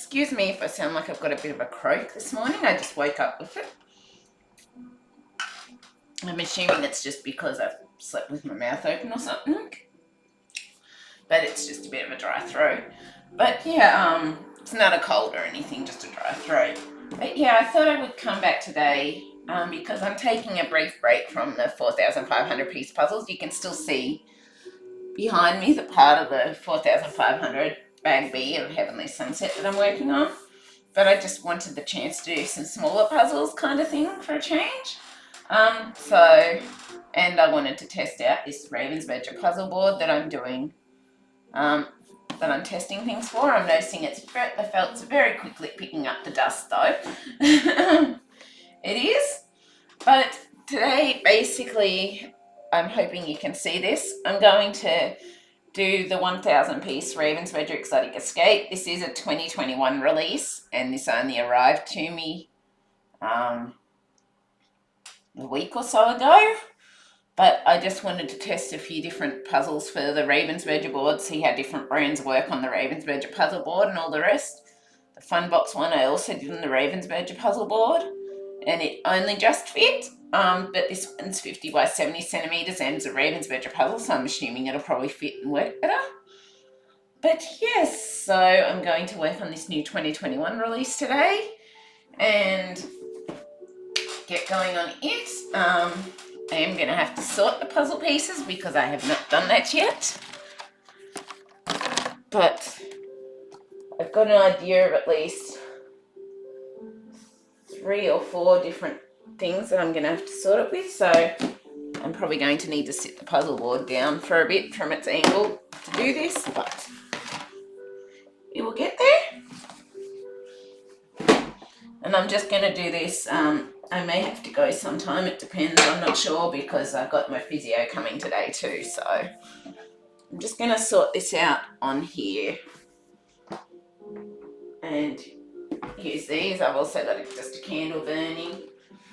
Excuse me if I sound like I've got a bit of a croak this morning. I just woke up with it. I'm assuming it's just because I've slept with my mouth open or something. But it's just a bit of a dry throat. But yeah, it's not a cold or anything, just a dry throat. But yeah, I thought I would come back today because I'm taking a brief break from the 4,500 piece puzzles. You can still see behind me the part of the 4,500 bag B of Heavenly Sunset that I'm working on. But I just wanted the chance to do some smaller puzzles kind of thing for a change. And I wanted to test out this Ravensburger puzzle board that I'm doing, that I'm testing things for. I'm noticing the felt's very quickly picking up the dust though. It is. But today, basically, I'm hoping you can see this. I'm going to do the 1,000 piece Ravensburger Exotic Escape. This is a 2021 release, and this only arrived to me a week or so ago. But I just wanted to test a few different puzzles for the Ravensburger board, see how different brands work on the Ravensburger puzzle board and all the rest. The Fun Box one I also did on the Ravensburger puzzle board, and it only just fit. But this one's 50 by 70 centimeters and it's a Ravensburger puzzle, so I'm assuming it'll probably fit and work better. But yes, so I'm going to work on this new 2021 release today and get going on it. I am going to have to sort the puzzle pieces because I have not done that yet. But I've got an idea of at least 3 or 4 different things that I'm going to have to sort it with. So I'm probably going to need to sit the puzzle board down for a bit from its angle to do this, but we will get there. And I'm just going to do this. I may have to go sometime, it depends, I'm not sure, because I've got my physio coming today too, so I'm just going to sort this out on here and use these. I've also got just a candle burning.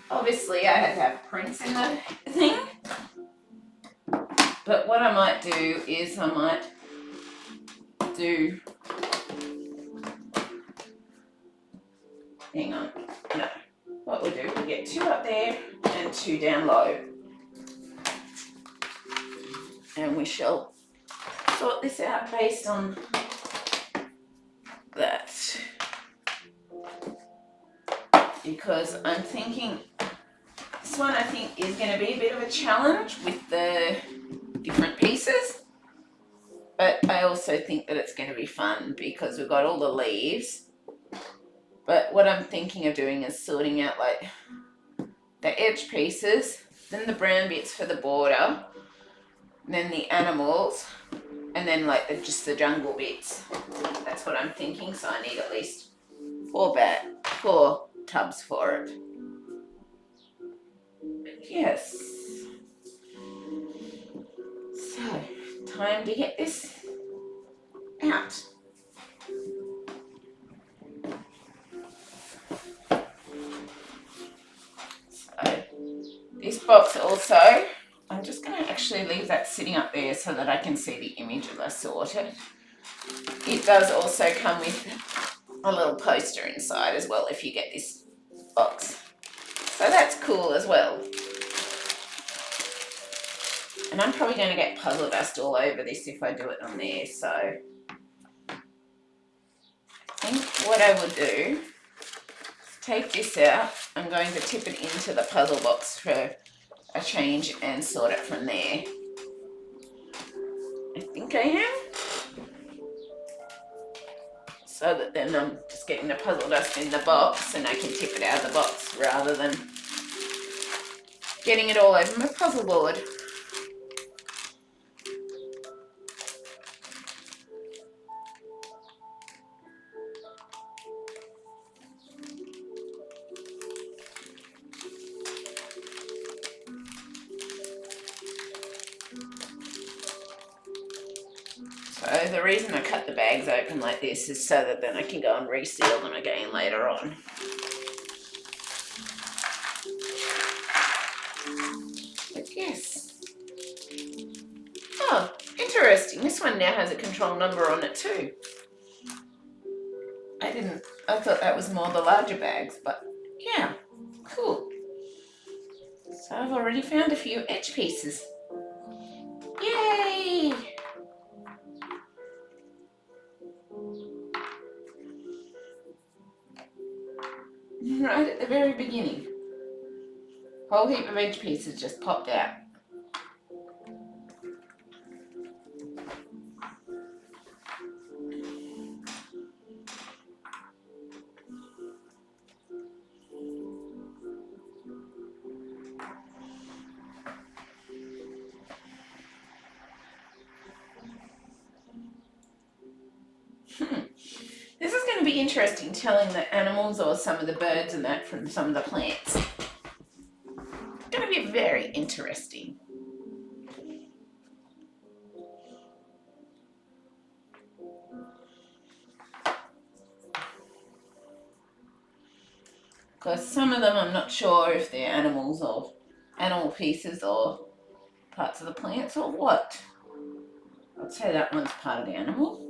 Obviously I had to have prints in the thing, but what I might do is I might do, hang on, no. What we'll do, we'll get 2 up there and 2 down low. And we shall sort this out based on that. Because I'm thinking, this one I think is going to be a bit of a challenge with the different pieces. But I also think that it's going to be fun because we've got all the leaves. But what I'm thinking of doing is sorting out like the edge pieces, then the brown bits for the border, then the animals, and then like just the jungle bits. That's what I'm thinking, so I need at least 4 tubs for it. But yes. So, time to get this out. This box also, I'm just going to actually leave that sitting up there so that I can see the image as I sort it. It does also come with a little poster inside as well if you get this box. So that's cool as well. And I'm probably going to get puzzle dust all over this if I do it on there. So I think what I will do, take this out. I'm going to tip it into the puzzle box for a change and sort it from there. I think I am. So that then I'm just getting the puzzle dust in the box and I can tip it out of the box rather than getting it all over my puzzle board. So the reason I cut the bags open like this is so that then I can go and reseal them again later on. But yes. Oh, interesting. This one now has a control number on it too. I I thought that was more the larger bags, but yeah, cool. So I've already found a few edge pieces. Yay! Right at the very beginning. Whole heap of edge pieces just popped out. This is going to be interesting, telling the animals or some of the birds and that from some of the plants. It's going to be very interesting. Because some of them I'm not sure if they're animals or animal pieces or parts of the plants or what. I'd say that one's part of the animal.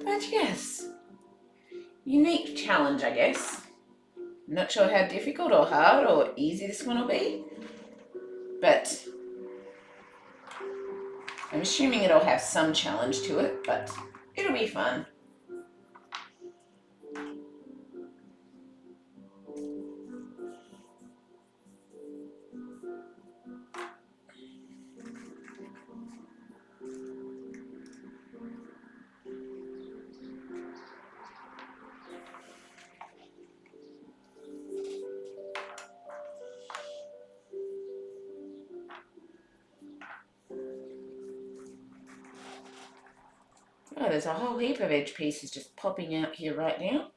But yes, unique challenge, I guess. I'm not sure how difficult or hard or easy this one will be, but I'm assuming it'll have some challenge to it, but it'll be fun. Oh, there's a whole heap of edge pieces just popping out here right now.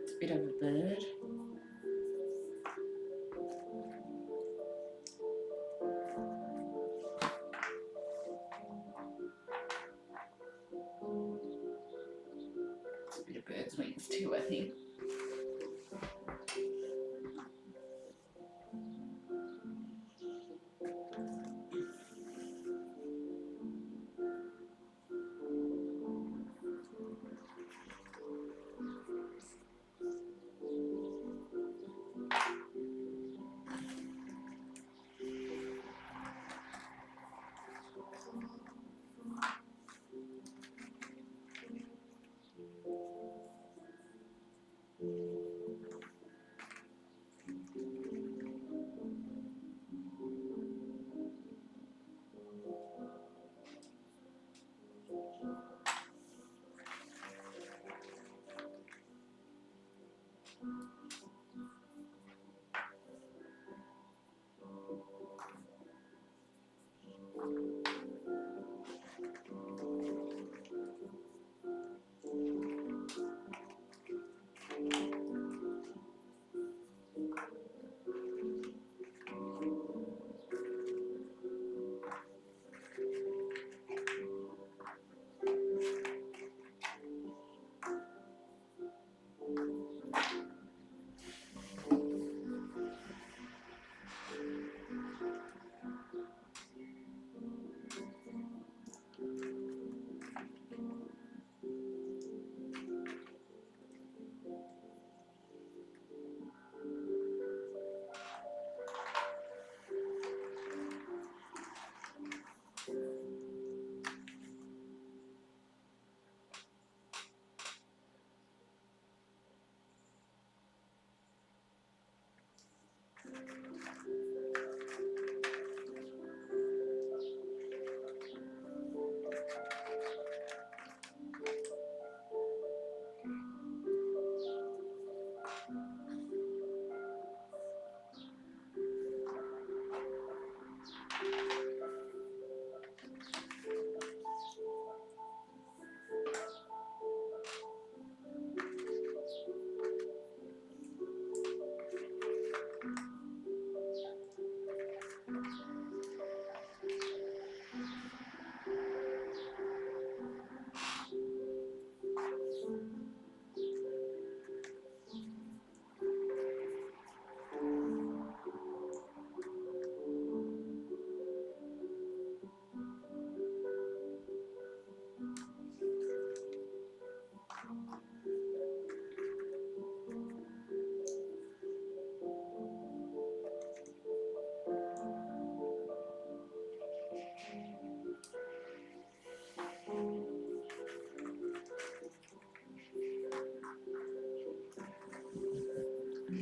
It's a bit of a bird. It's a bit of bird's wings too, I think.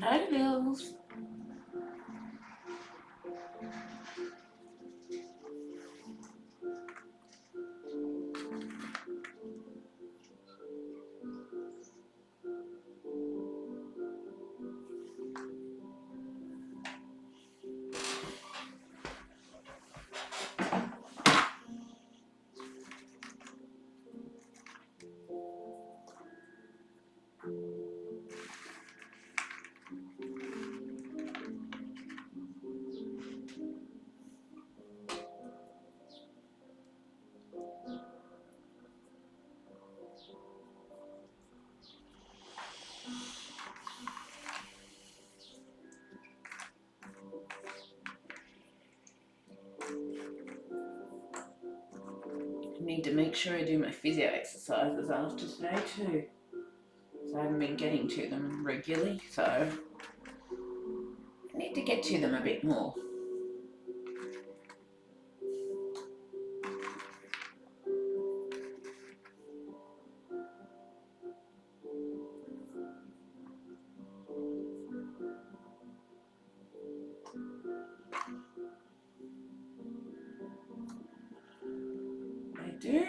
Hi, Lils. I need to make sure I do my physio exercises after today too. So I haven't been getting to them regularly, so I need to get to them a bit more. I do.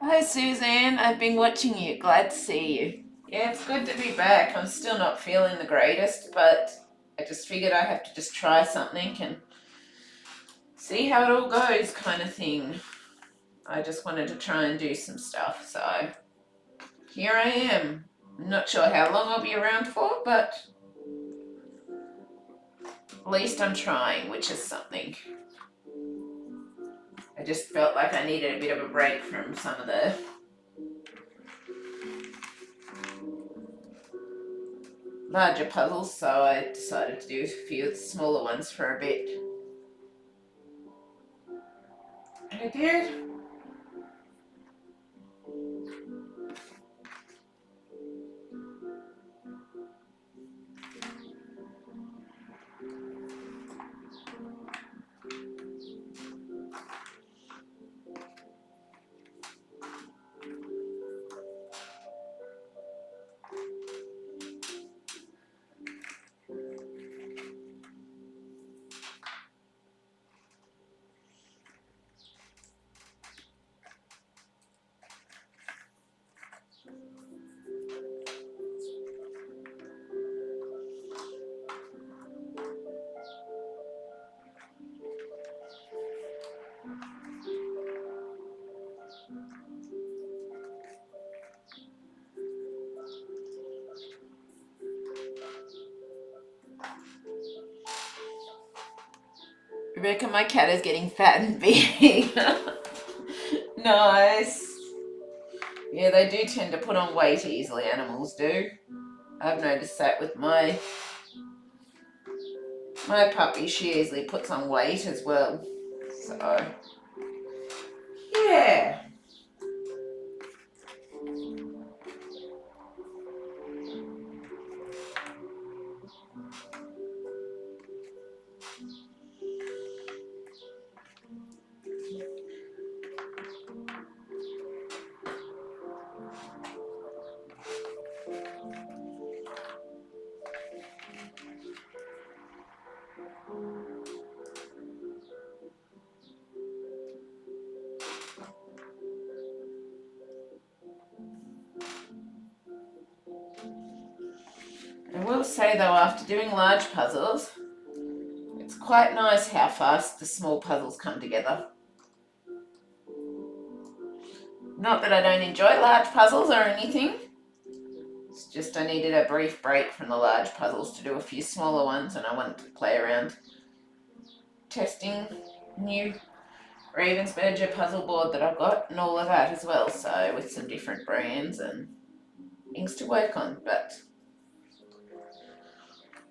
Hi Suzanne, I've been watching you. Glad to see you. Yeah, it's good to be back. I'm still not feeling the greatest, but I just figured I have to just try something and see how it all goes, kind of thing. I just wanted to try and do some stuff, so here I am. I'm not sure how long I'll be around for, but at least I'm trying, which is something. I just felt like I needed a bit of a break from some of the larger puzzles, so I decided to do a few smaller ones for a bit. I did. Rebecca, my cat is getting fat and big. Nice. Yeah, they do tend to put on weight easily, animals do. I've noticed that with my puppy, she easily puts on weight as well. So, yeah. I will say though, after doing large puzzles, it's quite nice how fast the small puzzles come together. Not that I don't enjoy large puzzles or anything, it's just I needed a brief break from the large puzzles to do a few smaller ones, and I wanted to play around testing new Ravensburger puzzle board that I've got and all of that as well, so with some different brands and things to work on, but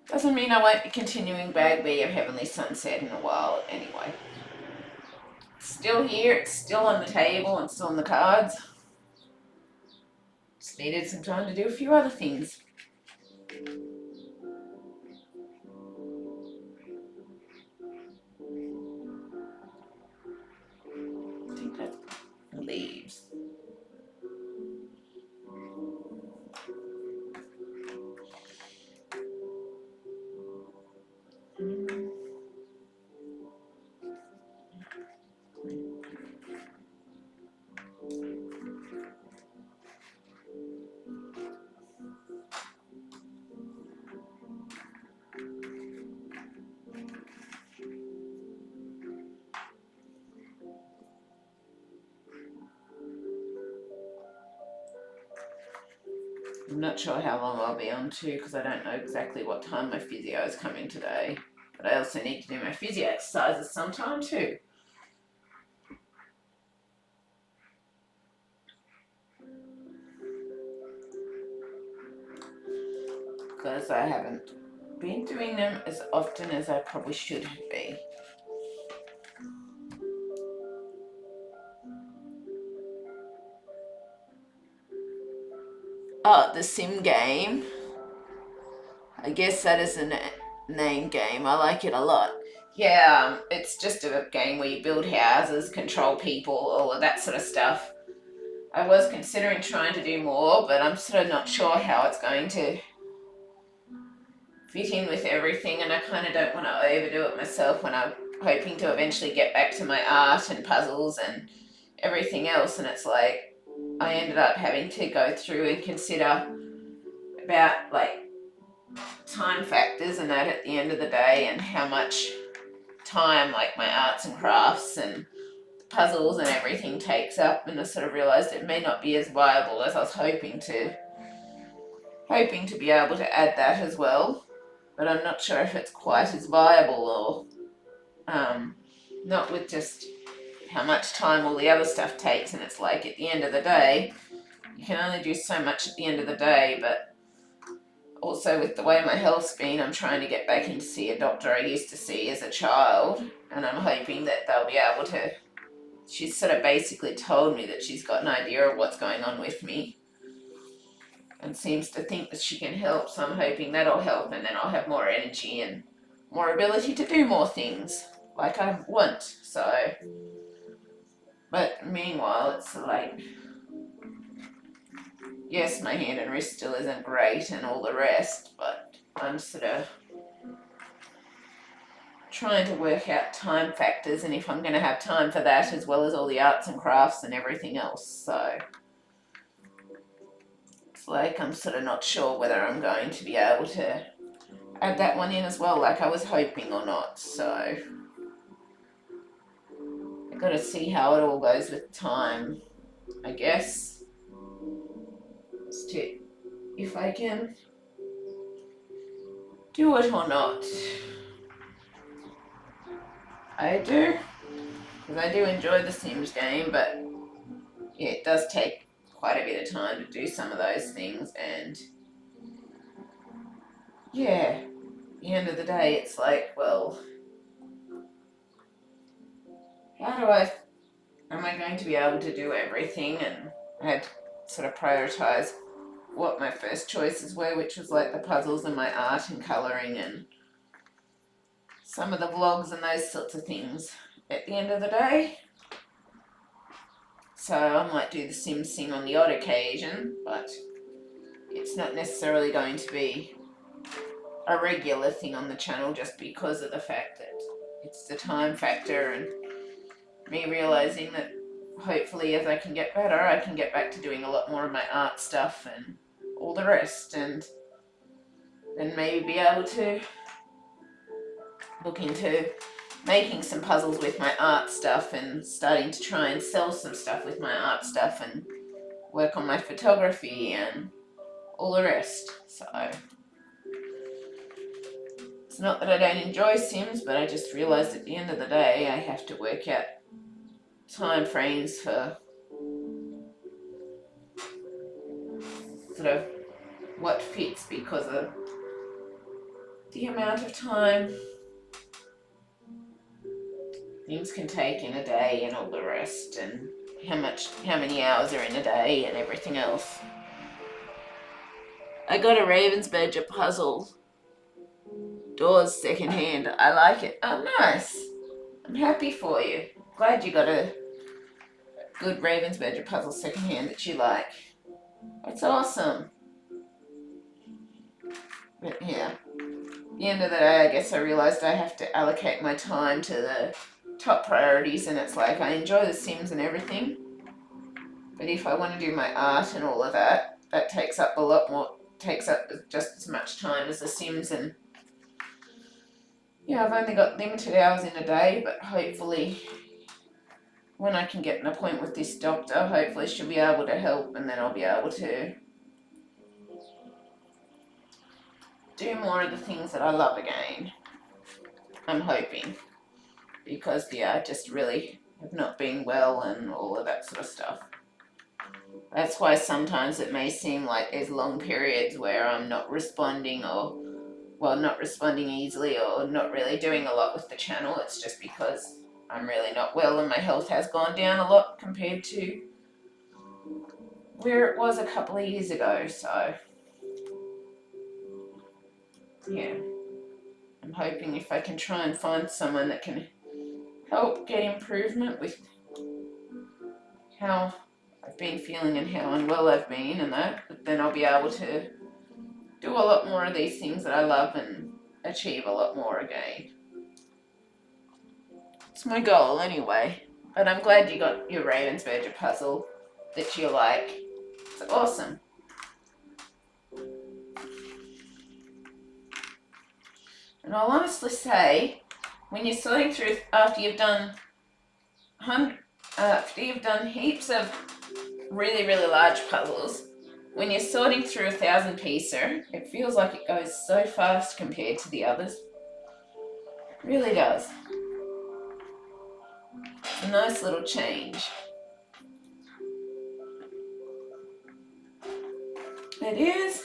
doesn't mean I won't be continuing Bagby of Heavenly Sunset in a while anyway. It's still here, it's still on the table and still on the cards. Just needed some time to do a few other things. I think that's leaves. I'm not sure how long I'll be on to because I don't know exactly what time my physio is coming today. But I also need to do my physio exercises sometime too. Because I haven't been doing them as often as I probably should be. Oh, the sim game. I guess that is a name game. I like it a lot. Yeah, it's just a game where you build houses, control people, all of that sort of stuff. I was considering trying to do more, but I'm sort of not sure how it's going to fit in with everything, and I kind of don't want to overdo it myself when I'm hoping to eventually get back to my art and puzzles and everything else, and it's like I ended up having to go through and consider about like time factors and that at the end of the day, and how much time like my arts and crafts and puzzles and everything takes up, and I sort of realised it may not be as viable as I was hoping to be able to add that as well, but I'm not sure if it's quite as viable, or not with just how much time all the other stuff takes, and it's like at the end of the day you can only do so much at the end of the day. But also with the way my health's been, I'm trying to get back in to see a doctor I used to see as a child, and I'm hoping that they'll be able to, she's sort of basically told me that she's got an idea of what's going on with me and seems to think that she can help, so I'm hoping that'll help, and then I'll have more energy and more ability to do more things like I want. So, but meanwhile it's like, yes, my hand and wrist still isn't great and all the rest, but I'm sort of trying to work out time factors and if I'm going to have time for that as well as all the arts and crafts and everything else. So it's like I'm sort of not sure whether I'm going to be able to add that one in as well like I was hoping or not. So I've got to see how it all goes with time, I guess, as to if I can do it or not. I do, because I do enjoy the Sims game, but yeah, it does take quite a bit of time to do some of those things, and yeah, at the end of the day, it's like, well, am I going to be able to do everything? And I had to sort of prioritize what my first choices were, which was like the puzzles and my art and colouring and some of the vlogs and those sorts of things at the end of the day. So I might do the Sims thing on the odd occasion, but it's not necessarily going to be a regular thing on the channel just because of the fact that it's the time factor and me realising that hopefully as I can get better, I can get back to doing a lot more of my art stuff and all the rest, and then maybe be able to look into making some puzzles with my art stuff and starting to try and sell some stuff with my art stuff and work on my photography and all the rest. So it's not that I don't enjoy Sims, but I just realised at the end of the day I have to work out time frames for sort of what fits because of the amount of time things can take in a day and all the rest, and how many hours are in a day and everything else. I got a Ravensburger puzzle doors secondhand. I like it. Oh, nice. I'm happy for you. Glad you got a good Ravensburger puzzle secondhand that you like. That's awesome. But yeah, at the end of the day, I guess I realised I have to allocate my time to the top priorities, and it's like I enjoy the Sims and everything, but if I want to do my art and all of that, that takes up a lot more, takes up just as much time as the Sims. And yeah, I've only got limited hours in a day, but hopefully when I can get an appointment with this doctor, hopefully she'll be able to help, and then I'll be able to do more of the things that I love again. I'm hoping, because yeah, I just really have not been well and all of that sort of stuff. That's why sometimes it may seem like there's long periods where I'm not responding, or well, not responding easily, or not really doing a lot with the channel. It's just because I'm really not well and my health has gone down a lot compared to where it was a couple of years ago. So yeah, I'm hoping if I can try and find someone that can help get improvement with how I've been feeling and how unwell I've been, and that, but then I'll be able to do a lot more of these things that I love and achieve a lot more again. It's my goal anyway. But I'm glad you got your Ravensburger puzzle that you like. It's awesome. And I'll honestly say, when you're sorting through, after you've done heaps of really, really large puzzles, when you're sorting through 1,000-piecer, it feels like it goes so fast compared to the others. It really does. It's a nice little change. It is.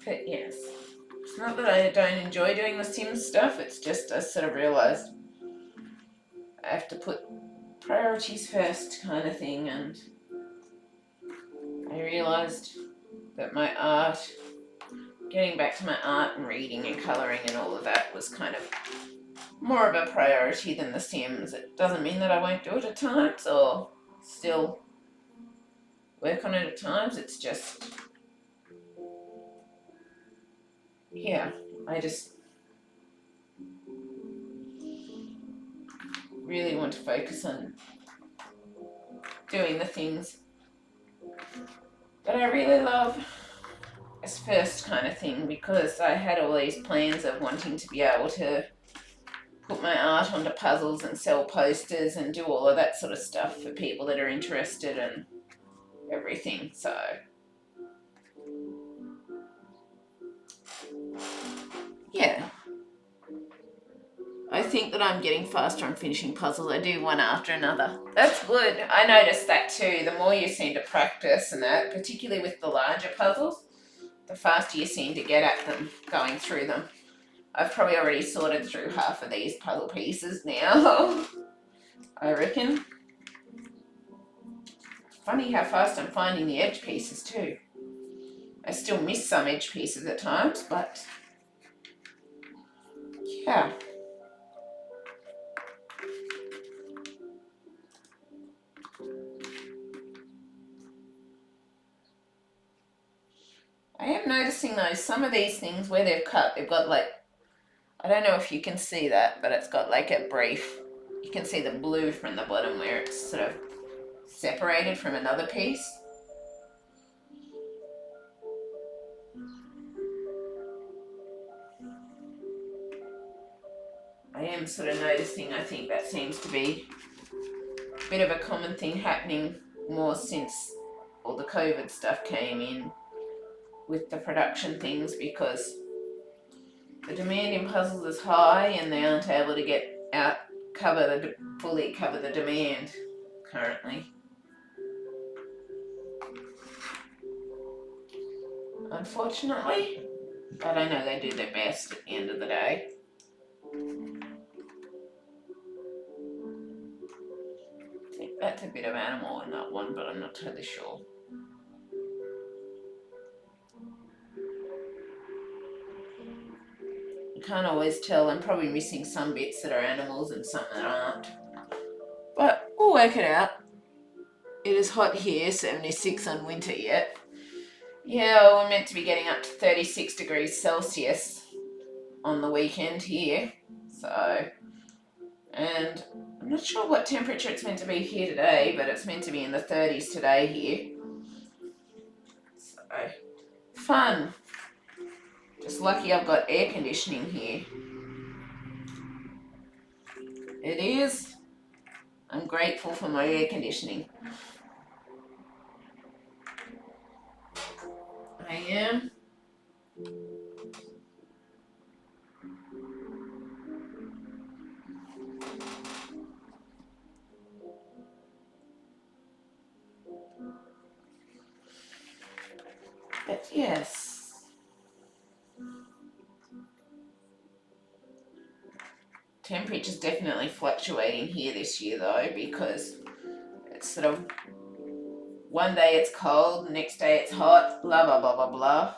But yes, it's not that I don't enjoy doing the Sims stuff, it's just I sort of realised I have to put priorities first kind of thing, and I realised that my art getting back to my art and reading and colouring and all of that was kind of more of a priority than The Sims. It doesn't mean that I won't do it at times or still work on it at times. It's just, yeah, I just really want to focus on doing the things that I really love as first kind of thing, because I had all these plans of wanting to be able to put my art onto puzzles and sell posters and do all of that sort of stuff for people that are interested in everything. So yeah, I think that I'm getting faster on finishing puzzles. I do one after another. That's good. I noticed that too. The more you seem to practice and that, particularly with the larger puzzles, the faster you seem to get at them, going through them. I've probably already sorted through half of these puzzle pieces now, I reckon. Funny how fast I'm finding the edge pieces too. I still miss some edge pieces at times, but yeah. I am noticing though, some of these things where they've cut, they've got like, I don't know if you can see that, but it's got like a brief, you can see the blue from the bottom where it's sort of separated from another piece. I am sort of noticing, I think that seems to be a bit of a common thing happening more since all the COVID stuff came in with the production things, because the demand in puzzles is high and they aren't able to get out, fully cover the demand currently. Unfortunately, but I know they do their best at the end of the day. I think that's a bit of animal in that one, but I'm not totally sure. You can't always tell. I'm probably missing some bits that are animals and some that aren't. But we'll work it out. It is hot here, 76 on winter yet. Yeah, we're meant to be getting up to 36 degrees Celsius on the weekend here. So, and I'm not sure what temperature it's meant to be here today, but it's meant to be in the 30s today here. So, fun. Just lucky I've got air conditioning here. It is. I'm grateful for my air conditioning. I am. But yes. Temperature's definitely fluctuating here this year though, because it's sort of one day it's cold, the next day it's hot, blah blah blah blah blah.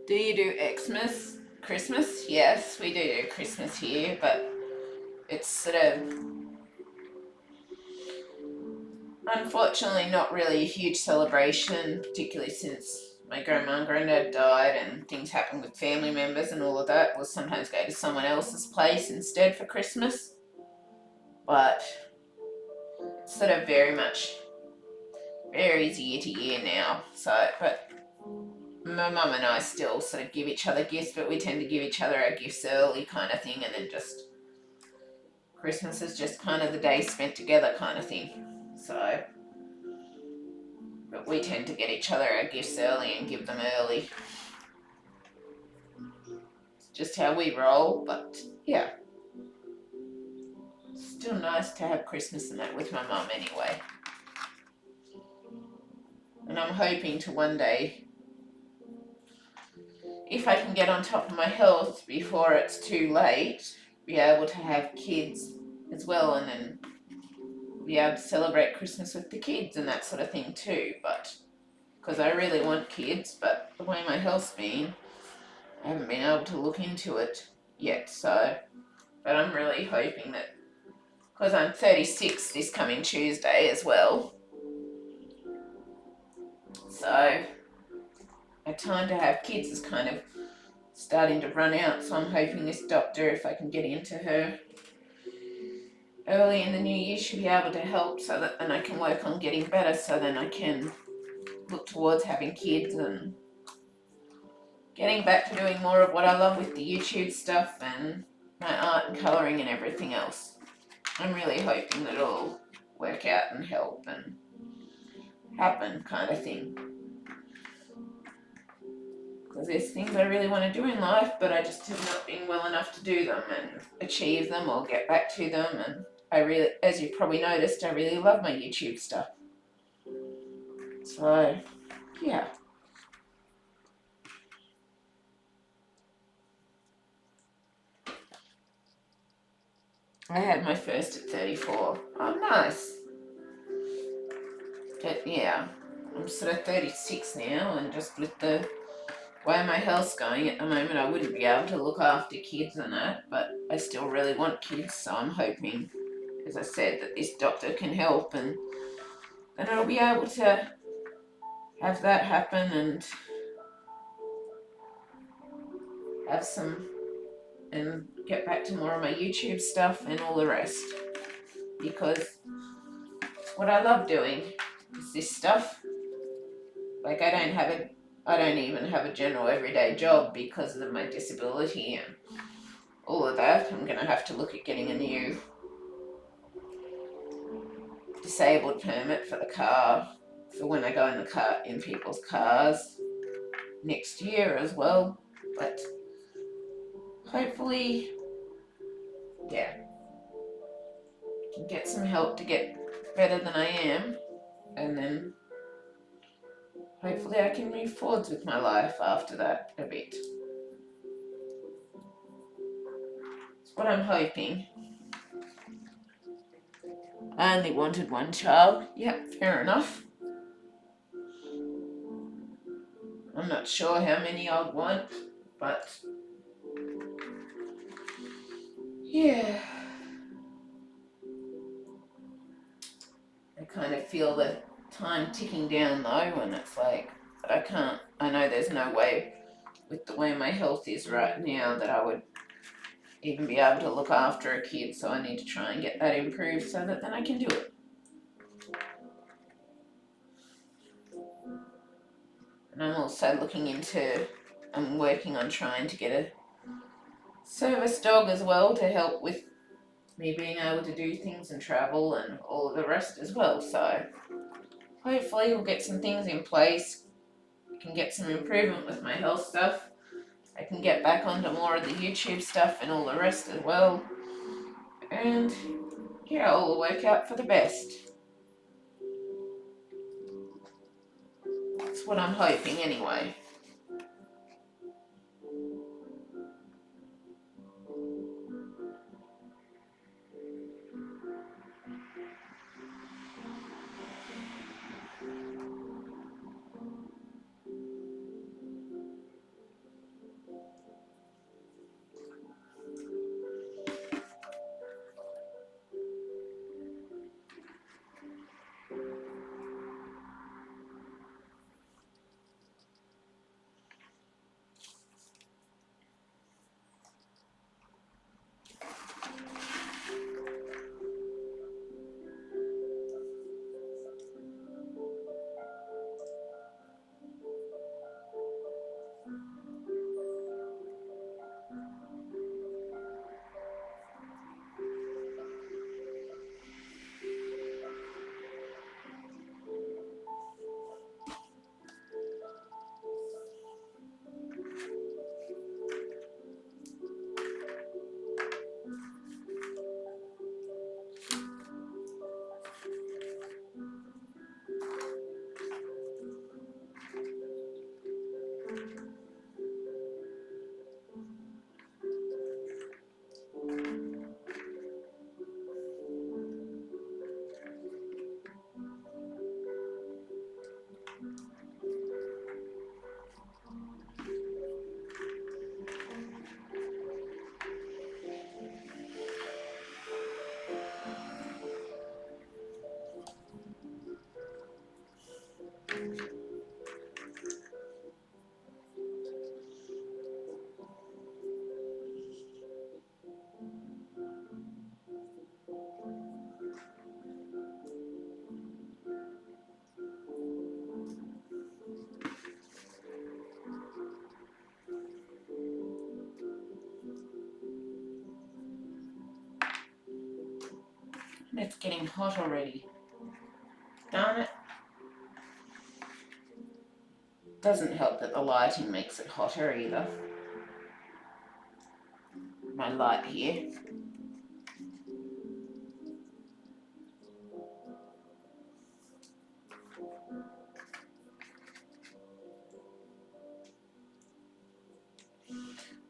Do you do Xmas? Christmas? Yes, we do Christmas here, but it's sort of unfortunately not really a huge celebration, particularly since my grandma and granddad died and things happen with family members and all of that. We'll sometimes go to someone else's place instead for Christmas, but it's sort of very much varies year to year now. So, but my mum and I still sort of give each other gifts, but we tend to give each other our gifts early kind of thing, and then just Christmas is just kind of the day spent together kind of thing. So, but we tend to get each other our gifts early and give them early. It's just how we roll, but yeah. Still nice to have Christmas and that with my mum anyway. And I'm hoping to one day, if I can get on top of my health before it's too late, be able to have kids as well, and then be able to celebrate Christmas with the kids and that sort of thing too. But because I really want kids, but the way my health's been, I haven't been able to look into it yet. So, but I'm really hoping that, because I'm 36 this coming Tuesday as well, so my time to have kids is kind of starting to run out. So I'm hoping this doctor, if I can get into her early in the new year, she'll be able to help, so that then I can work on getting better, so then I can look towards having kids and getting back to doing more of what I love with the YouTube stuff and my art and colouring and everything else. I'm really hoping that it'll work out and help and happen kind of thing. Because there's things I really want to do in life, but I just have not been well enough to do them and achieve them or get back to them. And I really, as you've probably noticed, I really love my YouTube stuff. So, yeah. I had my first at 34. Oh, nice. But yeah, I'm sort of 36 now, and just with the way my health's going at the moment, I wouldn't be able to look after kids and that, but I still really want kids, so I'm hoping, as I said, that this doctor can help, and then I'll be able to have that happen and have some, and get back to more of my YouTube stuff and all the rest, because what I love doing is this stuff. Like, I don't even have a general everyday job because of my disability and all of that. I'm going to have to look at getting a new disabled permit for the car, for when I go in the car, in people's cars next year as well. But hopefully, yeah, get some help to get better than I am, and then hopefully I can move forwards with my life after that a bit. That's what I'm hoping. I only wanted one child. Yep, fair enough. I'm not sure how many I'd want, but yeah. I kind of feel the time ticking down though, and it's like, I know there's no way with the way my health is right now that I would even be able to look after a kid, so I need to try and get that improved so that then I can do it. And I'm working on trying to get a service dog as well to help with me being able to do things and travel and all of the rest as well. So hopefully we'll get some things in place, can get some improvement with my health stuff. I can get back onto more of the YouTube stuff and all the rest as well. And yeah, all will work out for the best. That's what I'm hoping anyway. It's getting hot already. Darn it. Doesn't help that the lighting makes it hotter either. My light here.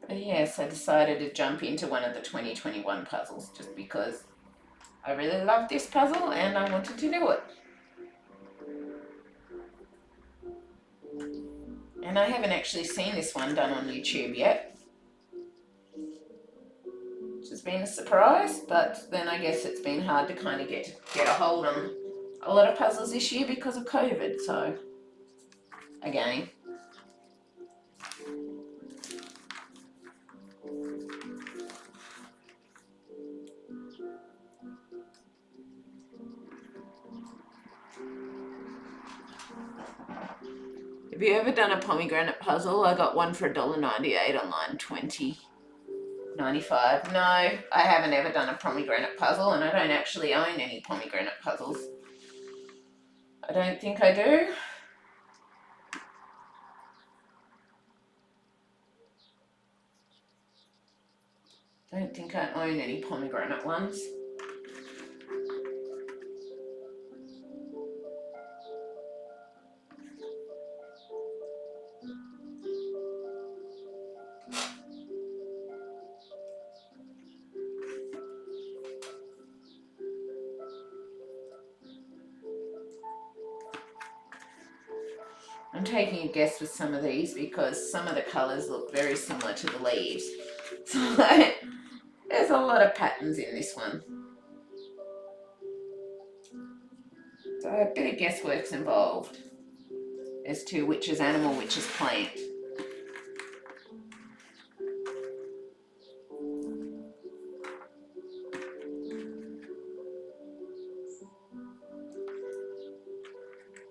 But yes, I decided to jump into one of the 2021 puzzles just because I really love this puzzle and I wanted to do it. And I haven't actually seen this one done on YouTube yet, which has been a surprise, but then I guess it's been hard to kind of get a hold on a lot of puzzles this year because of COVID, so again. Have you ever done a pomegranate puzzle? I got one for $1.98 on line 20.95. No, I haven't ever done a pomegranate puzzle, and I don't actually own any pomegranate puzzles. I don't think I do. Don't think I own any pomegranate ones. I'm taking a guess with some of these because some of the colours look very similar to the leaves. So there's a lot of patterns in this one. So a bit of guesswork's involved as to which is animal, which is plant.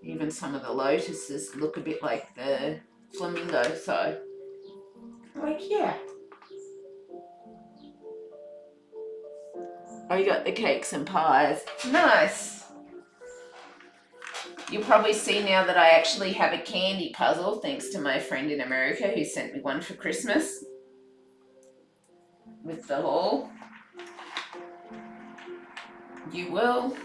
Even some of the lotuses look a bit like the flamingo, so like, yeah. Oh, you got the cakes and pies. Nice. You'll probably see now that I actually have a candy puzzle thanks to my friend in America who sent me one for Christmas with the haul. You will.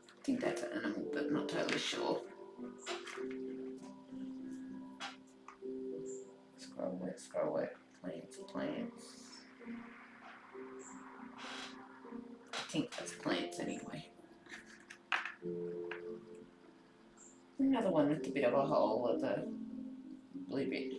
I think that's an animal, but not totally sure. Scroll away. Plants. I think that's plants anyway. Another one with a bit of a hole with a blue bit.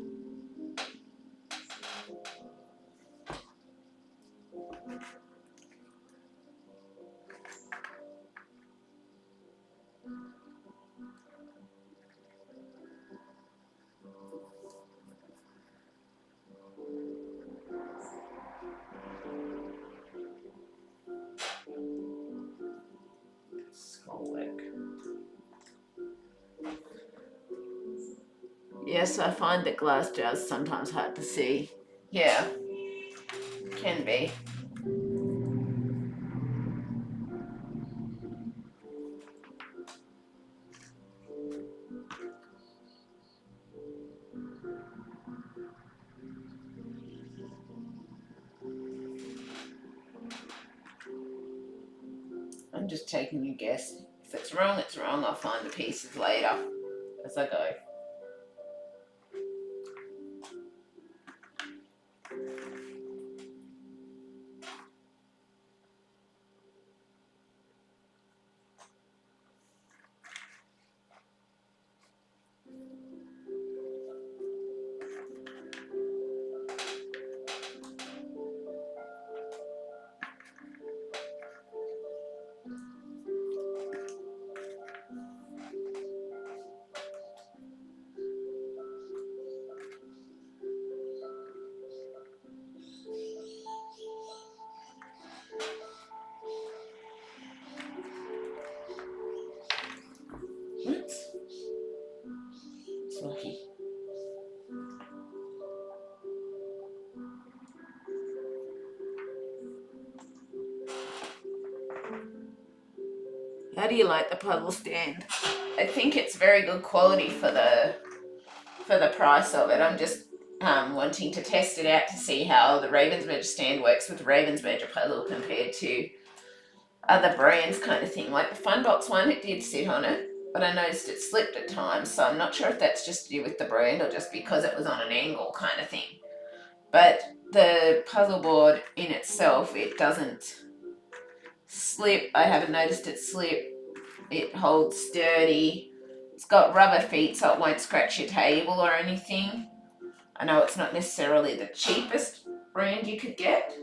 Yes, I find that glass jars sometimes hard to see. Yeah, can be. I'm just taking a guess. If it's wrong, it's wrong. I'll find the pieces later as I go. How do you like the puzzle stand? I think it's very good quality for the price of it. I'm just wanting to test it out to see how the Ravensburger stand works with Ravensburger puzzle compared to other brands kind of thing. Like the Funbox one, it did sit on it, but I noticed it slipped at times, so I'm not sure if that's just to do with the brand or just because it was on an angle kind of thing. But the puzzle board in itself, it doesn't slip. I haven't noticed it slip. It holds sturdy. It's got rubber feet so it won't scratch your table or anything. I know it's not necessarily the cheapest brand you could get,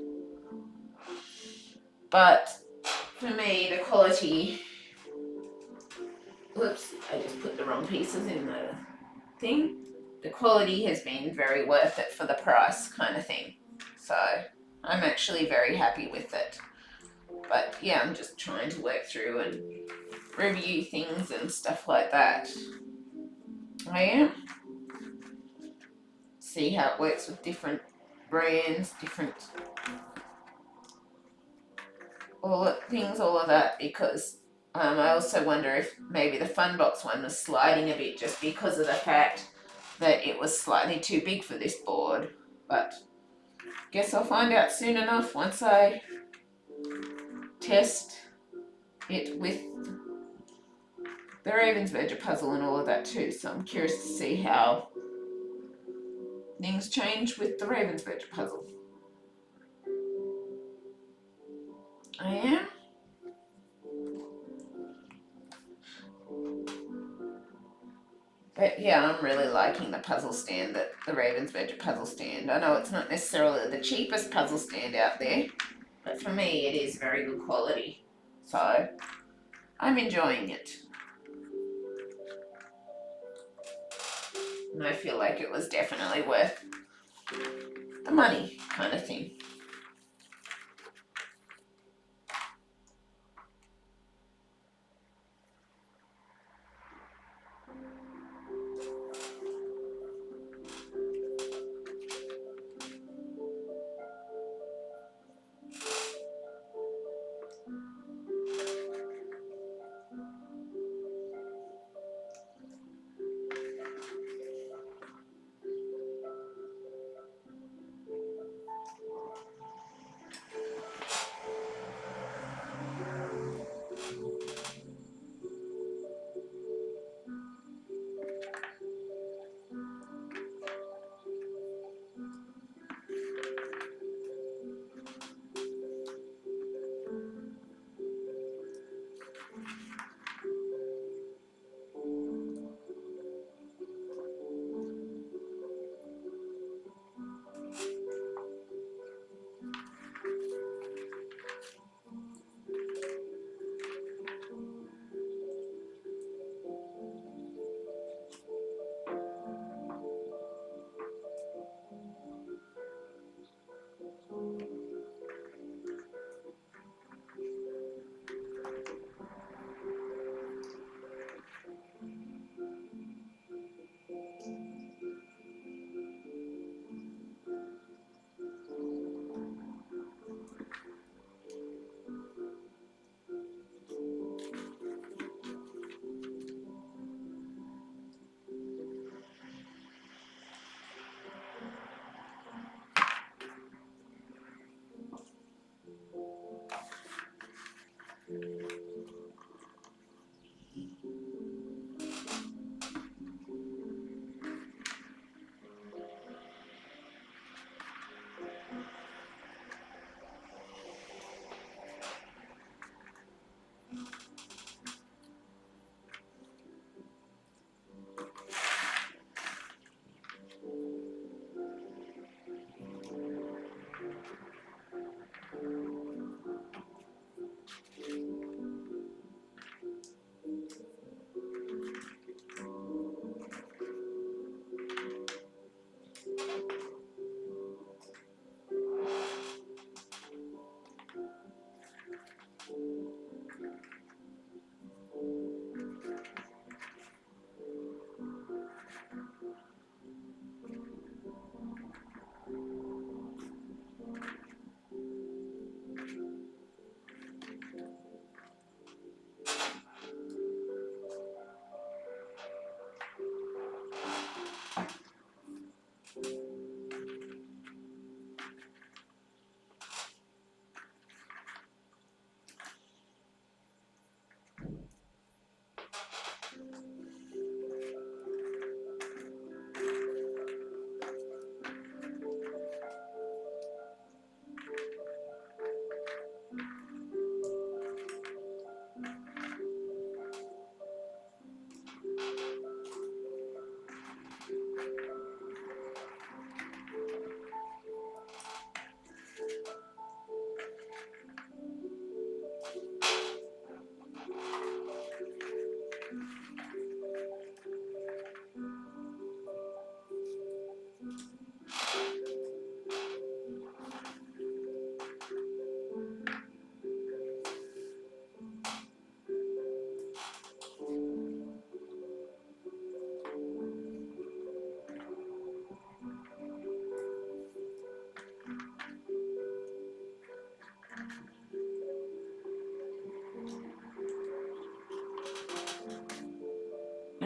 but for me the quality, whoops, I just put the wrong pieces in the thing. The quality has been very worth it for the price kind of thing. So I'm actually very happy with it. But yeah, I'm just trying to work through and review things and stuff like that. I am. See how it works with different brands, different all of that, because I also wonder if maybe the Funbox one was sliding a bit just because of the fact that it was slightly too big for this board. But guess I'll find out soon enough once I test it with the Ravensburger puzzle and all of that too. So I'm curious to see how things change with the Ravensburger puzzle. I am. But yeah, I'm really liking the puzzle stand, the Ravensburger puzzle stand. I know it's not necessarily the cheapest puzzle stand out there, but for me it is very good quality. So I'm enjoying it. And I feel like it was definitely worth the money kind of thing.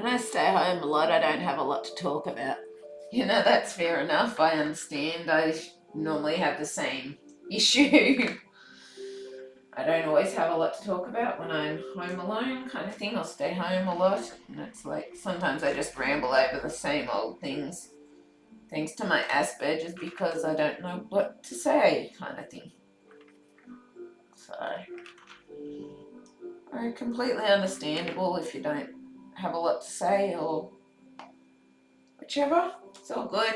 I stay home a lot, I don't have a lot to talk about. You know, that's fair enough. I understand. I normally have the same issue. I don't always have a lot to talk about when I'm home alone, kind of thing. I'll stay home a lot, and it's like sometimes I just ramble over the same old things. Thanks to my Asperger's, because I don't know what to say, kind of thing. So, completely understandable if you don't have a lot to say or whichever. It's all good.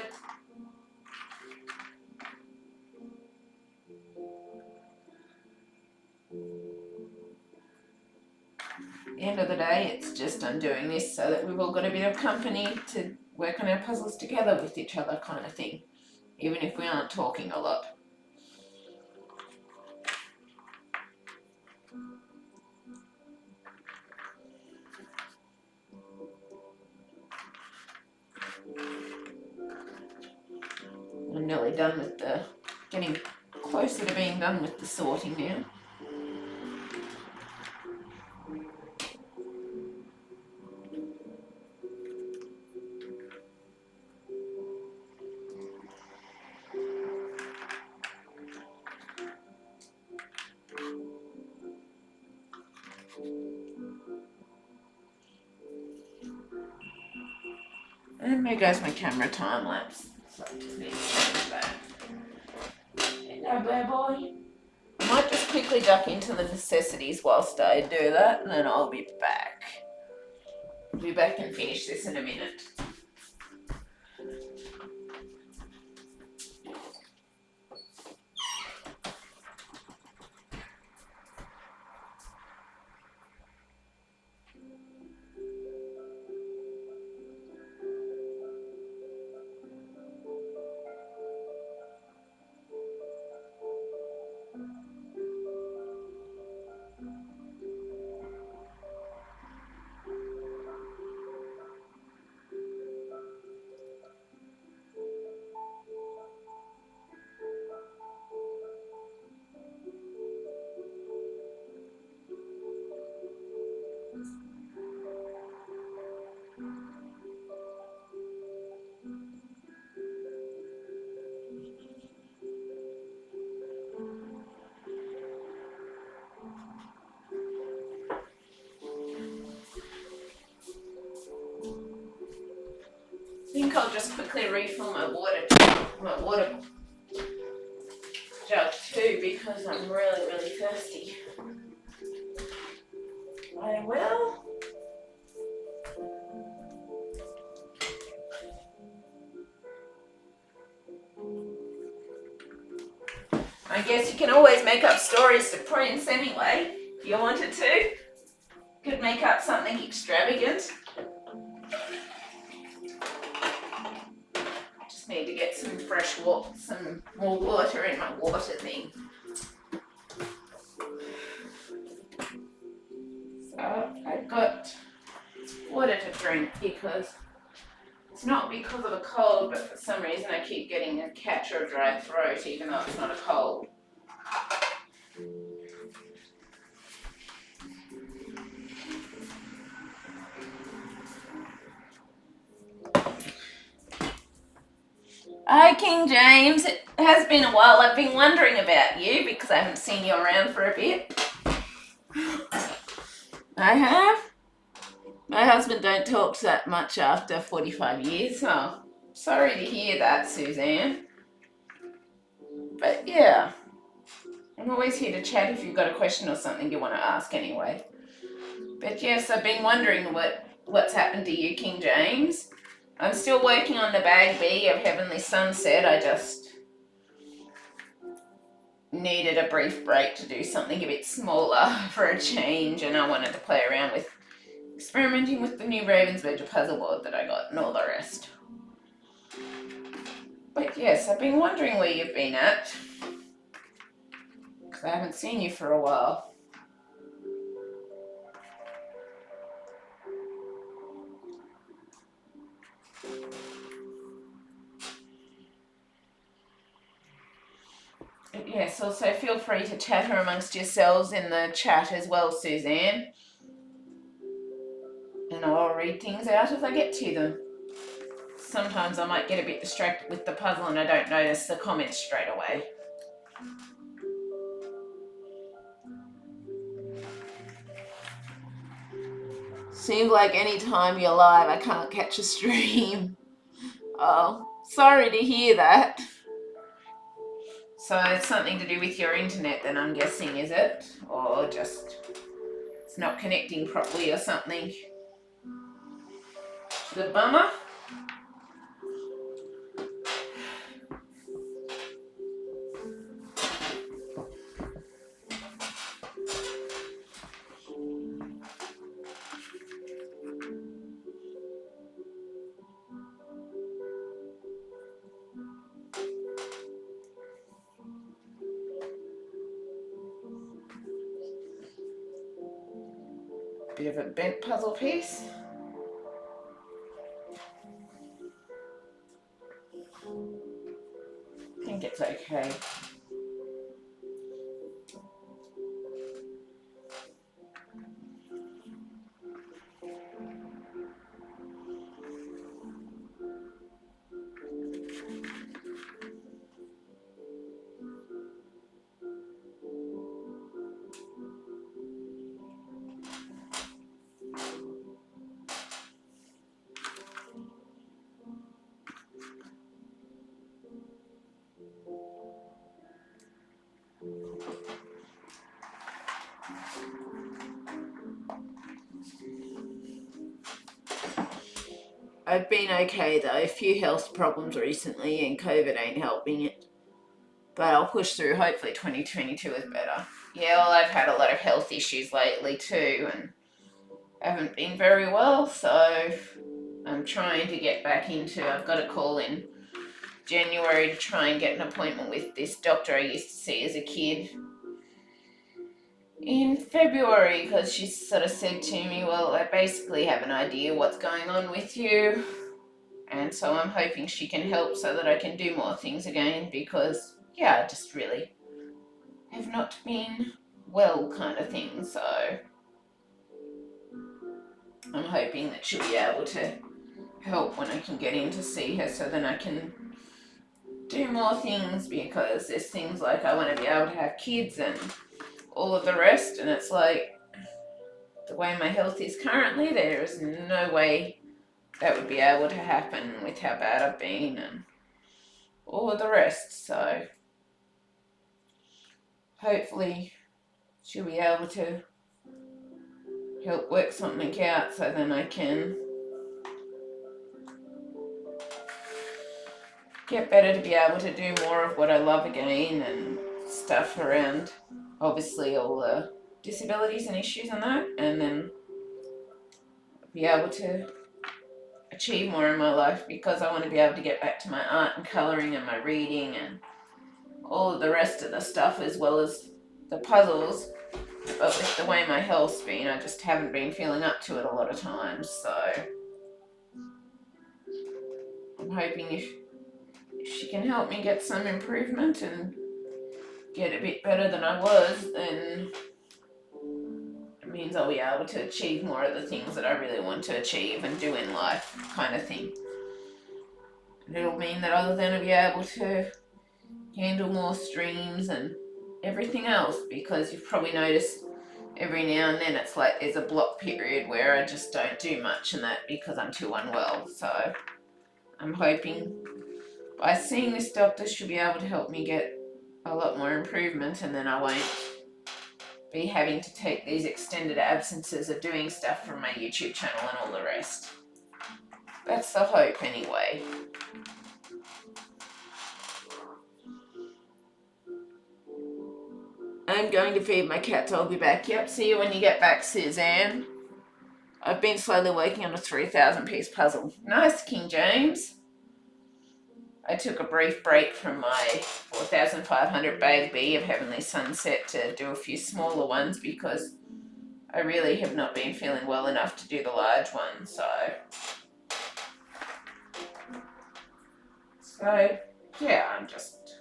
At the end of the day, it's just I'm doing this so that we've all got a bit of company to work on our puzzles together with each other, kind of thing, even if we aren't talking a lot. I'm nearly done with getting closer to being done with the sorting now. And there goes my camera time lapse. So I just need to change that. Hello, bear boy. I might just quickly duck into the necessities whilst I do that, and then I'll be back. I'll be back and finish this in a minute. I think I'll just quickly refill my water jug too, because I'm really thirsty. I will. I guess you can always make up stories to Prince anyway, if you wanted to. Could make up something extravagant. Just need to get some fresh water, some more water in my water thing. So I've got water to drink because it's not because of a cold, but for some reason I keep getting a catch or a dry throat even though it's not a cold. Hi King James, it has been a while. I've been wondering about you because I haven't seen you around for a bit. I have. My husband don't talk that much after 45 years. Oh, sorry to hear that, Suzanne. But yeah, I'm always here to chat if you've got a question or something you want to ask anyway. But yes, I've been wondering what's happened to you, King James. I'm still working on the Bag B of Heavenly Sunset. I just needed a brief break to do something a bit smaller for a change, and I wanted to play around with experimenting with the new Ravensburger puzzle board that I got and all the rest. But yes, I've been wondering where you've been at, because I haven't seen you for a while. Yes, also feel free to chatter amongst yourselves in the chat as well, Suzanne. and I'll read things out as I get to them. Sometimes I might get a bit distracted with the puzzle and I don't notice the comments straight away. Seems like any time you're live, I can't catch a stream. Oh, sorry to hear that. So it's something to do with your internet then, I'm guessing, is it? Or just it's not connecting properly or something? The bummer. Bit of a bent puzzle piece. I think it's okay. I've been okay though, a few health problems recently and COVID ain't helping it. But I'll push through, hopefully 2022 is better. Yeah, well I've had a lot of health issues lately too and haven't been very well, so I'm trying to get back into, I've got a call in January to try and get an appointment with this doctor I used to see as a kid in February, because she sort of said to me, well, I basically have an idea what's going on with you, and so I'm hoping she can help so that I can do more things again, because yeah, I just really have not been well kind of thing, so I'm hoping that she'll be able to help when I can get in to see her, so then I can do more things, because there's things like I want to be able to have kids and all of the rest, and it's like the way my health is currently, there is no way that would be able to happen with how bad I've been and all of the rest. So hopefully she'll be able to help work something out so then I can get better to be able to do more of what I love again and stuff around obviously all the disabilities and issues and that, and then be able to achieve more in my life, because I want to be able to get back to my art and colouring and my reading and all of the rest of the stuff, as well as the puzzles. But with the way my health's been, I just haven't been feeling up to it a lot of times, so I'm hoping if she can help me get some improvement and get a bit better than I was, then it means I'll be able to achieve more of the things that I really want to achieve and do in life, kind of thing. And it'll mean that I'll then be able to handle more streams and everything else, because you've probably noticed every now and then it's like there's a block period where I just don't do much, and that because I'm too unwell. So I'm hoping by seeing this doctor she'll be able to help me get a lot more improvement, and then I won't be having to take these extended absences of doing stuff from my YouTube channel and all the rest. That's the hope anyway. I'm going to feed my cats. I'll be back. Yep, see you when you get back, Suzanne. I've been slowly working on a 3,000 piece puzzle. Nice, King James. I took a brief break from my 4,500 bag B of Heavenly Sunset to do a few smaller ones, because I really have not been feeling well enough to do the large one. So yeah, I'm just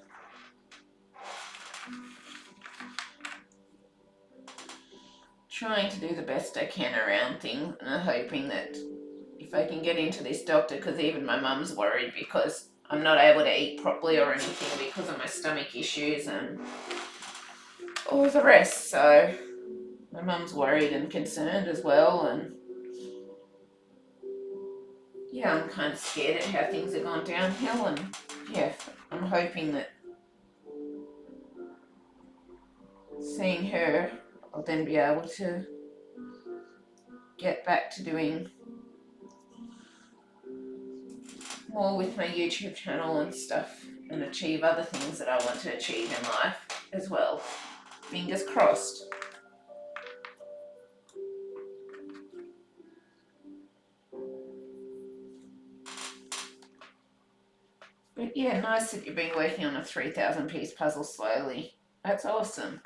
trying to do the best I can around things, and I'm hoping that if I can get into this doctor, because even my mum's worried because I'm not able to eat properly or anything because of my stomach issues and all the rest. So my mum's worried and concerned as well, and yeah, I'm kind of scared at how things have gone downhill, and yeah, I'm hoping that seeing her, I'll then be able to get back to doing more with my YouTube channel and stuff and achieve other things that I want to achieve in life as well. Fingers crossed. But yeah, nice that you've been working on a 3,000 piece puzzle slowly. That's awesome.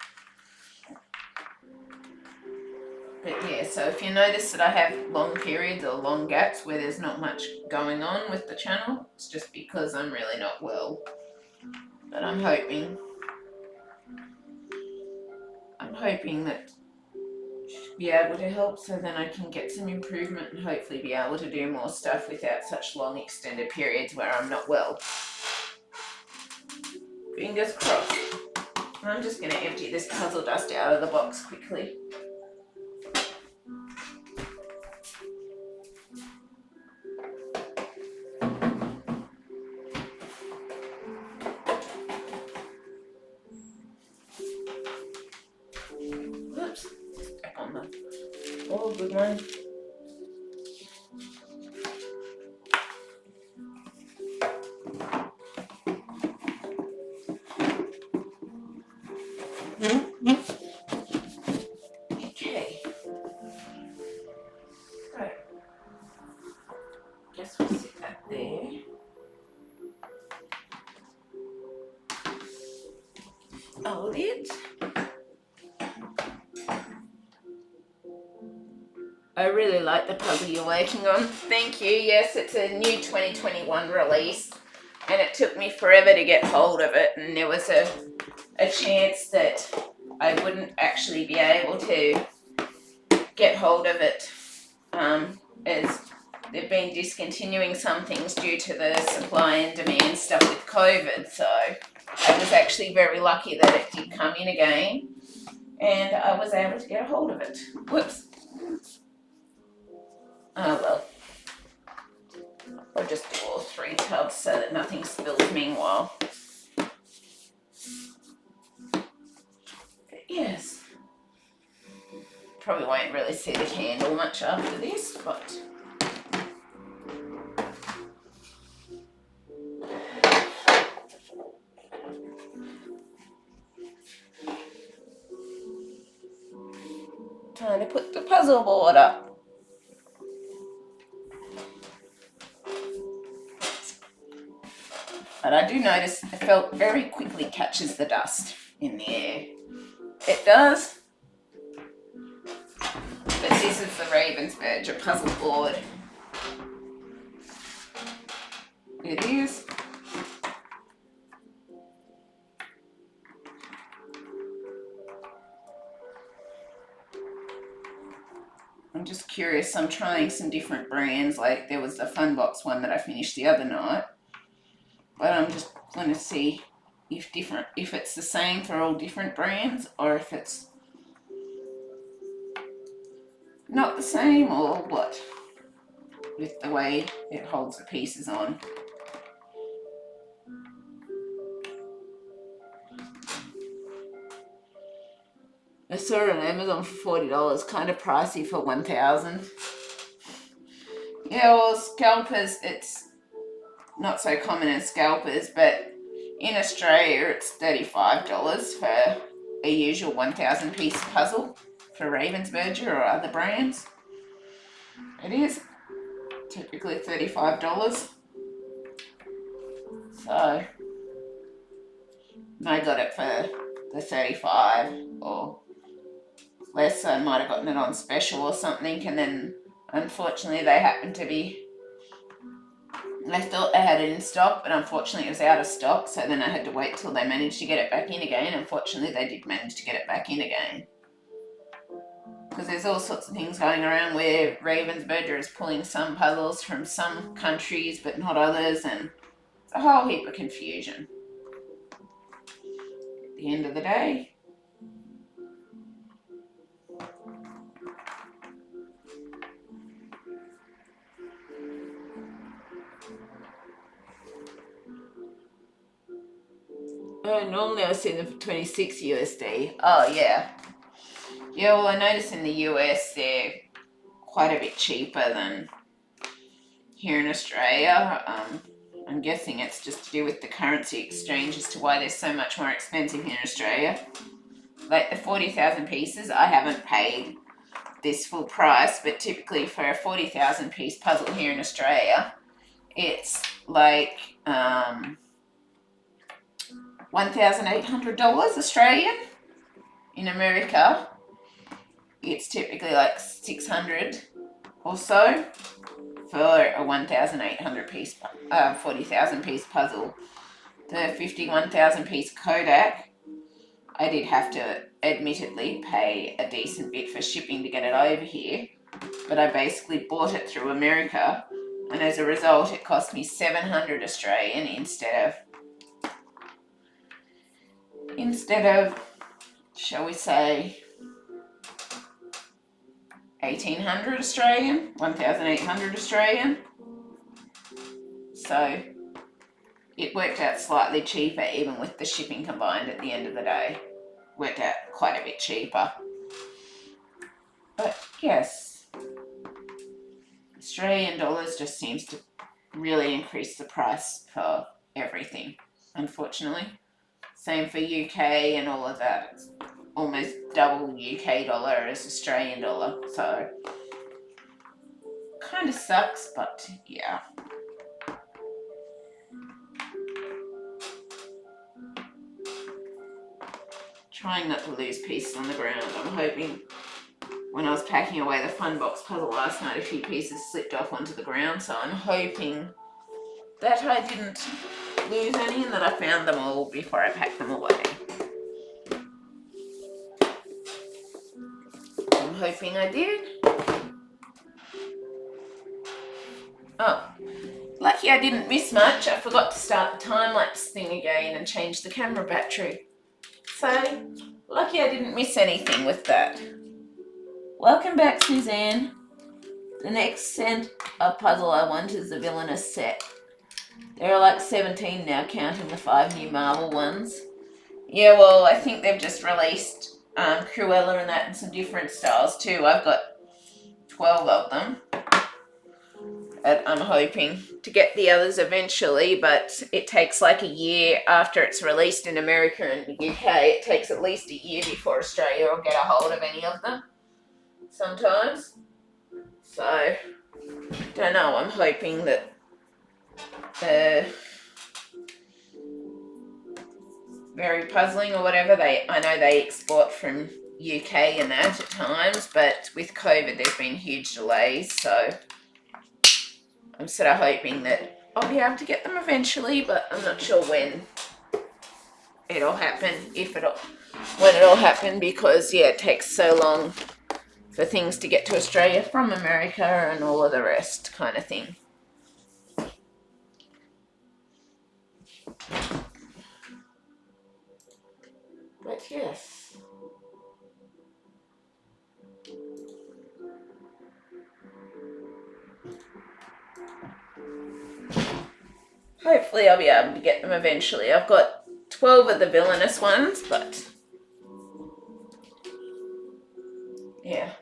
But yeah, so if you notice that I have long periods or long gaps where there's not much going on with the channel, it's just because I'm really not well. But I'm hoping that I'll be able to help, so then I can get some improvement and hopefully be able to do more stuff without such long extended periods where I'm not well. Fingers crossed. I'm just going to empty this puzzle dust out of the box quickly. Oops, step on the, oh, good one. Okay. So, guess we'll sit that there. A lid. I really like the puzzle you're working on. Thank you. Yes, it's a new 2021 release, and it took me forever to get hold of it, and there was a chance that I wouldn't actually be able to get hold of it, as they've been discontinuing some things due to the supply and demand stuff with COVID. So I was actually very lucky that it did come in again, and I was able to get a hold of it. Whoops. Oh well. I'll just do all 3 tubs so that nothing spills meanwhile. But yes. Probably won't really see the candle much after this, but time to put the puzzle board up. But I do notice the felt very quickly catches the dust in the air. It does. But this is the Ravensburger puzzle board. It is. I'm just curious, I'm trying some different brands, like there was the Funbox one that I finished the other night. But I'm just going to see if it's the same for all different brands, or if it's not the same, or what, with the way it holds the pieces on. I saw it on Amazon for $40, kind of pricey for 1,000. Yeah, well, scalpers, it's not so common as scalpers, but in Australia it's $35 for a usual 1,000 piece puzzle for Ravensburger or other brands. It is typically $35. So I got it for the 35 or less. I might have gotten it on special or something, and then unfortunately they happened to be, I thought they had it in stock, but unfortunately it was out of stock, so then I had to wait till they managed to get it back in again. Unfortunately they did manage to get it back in again. because there's all sorts of things going around where Ravensburger is pulling some puzzles from some countries but not others, and it's a whole heap of confusion. At the end of the day, normally I see them for 26 USD. Oh yeah. Yeah, well I notice in the US they're quite a bit cheaper than here in Australia. I'm guessing it's just to do with the currency exchange as to why they're so much more expensive here in Australia. Like the 40,000 pieces, I haven't paid this full price, but typically for a 40,000 piece puzzle here in Australia, it's like $1,800 Australian. In America, it's typically like 600 or so for a 1,800 piece, 40,000 piece puzzle. The 51,000 piece Kodak, I did have to admittedly pay a decent bit for shipping to get it over here, but I basically bought it through America, and as a result it cost me 700 Australian instead of, shall we say, 1,800 Australian, 1,800 Australian. So it worked out slightly cheaper even with the shipping combined at the end of the day. Worked out quite a bit cheaper. But yes, Australian dollars just seems to really increase the price for everything, unfortunately. Same for UK and all of that. It's almost double UK dollar as Australian dollar, so kind of sucks, but yeah. Trying not to lose pieces on the ground. I'm hoping, when I was packing away the fun box puzzle last night, a few pieces slipped off onto the ground, so I'm hoping that I didn't lose any and that I found them all before I packed them away. I'm hoping I did. Oh, lucky I didn't miss much. I forgot to start the time-lapse thing again and change the camera battery. So, lucky I didn't miss anything with that. Welcome back, Suzanne. The next set of puzzle I want is the Villainous set. There are like 17 now, counting the 5 new Marvel ones. Yeah, well, I think they've just released Cruella and that in some different styles too. I've got 12 of them. And I'm hoping to get the others eventually, but it takes like a year after it's released in America and the UK. It takes at least a year before Australia will get a hold of any of them, sometimes. So, don't know, I'm hoping that Very Puzzling or whatever, I know they export from UK and that at times, but with COVID there's been huge delays, so I'm sort of hoping that I'll be able to get them eventually, but I'm not sure when it'll happen, when it'll happen, because yeah, it takes so long for things to get to Australia from America and all of the rest kind of thing. But yes. Hopefully I'll be able to get them eventually. I've got 12 of the Villainous ones, but yeah.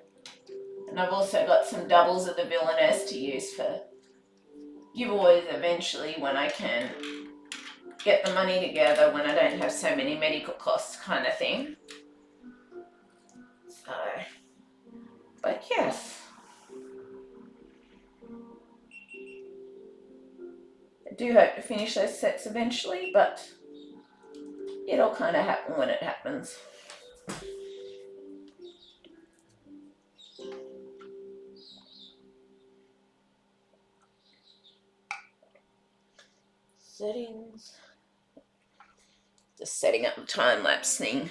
And I've also got some doubles of the Villainous to use for giveaways eventually when I can get the money together, when I don't have so many medical costs kind of thing. So, but yes. I do hope to finish those sets eventually, but it'll kind of happen when it happens. Settings. Just setting up the time-lapse thing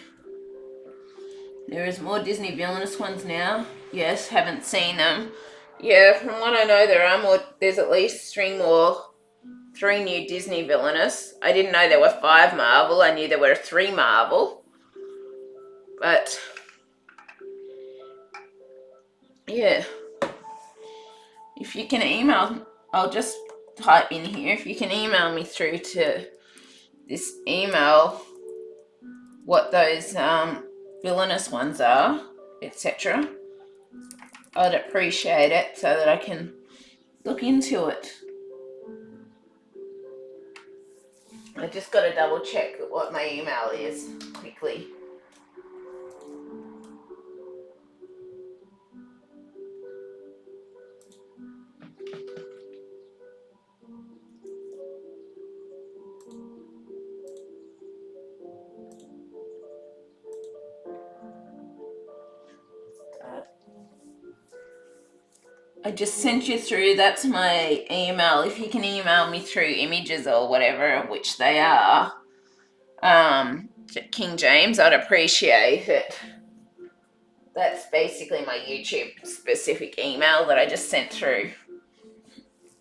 There is more Disney villainous ones now. Yes, haven't seen them. Yeah, from what I know, there are more. There's at least three new Disney villainous. I didn't know there were 5 Marvel. I knew there were 3 Marvel. But yeah, if you can email, I'll just type in here. If you can email me through to this email what those villainous ones are, etc., I'd appreciate it so that I can look into it. I just got to double check what my email is quickly. I just sent you through, that's my email. If you can email me through images or whatever, which they are, King James, I'd appreciate it. That's basically my YouTube specific email that I just sent through.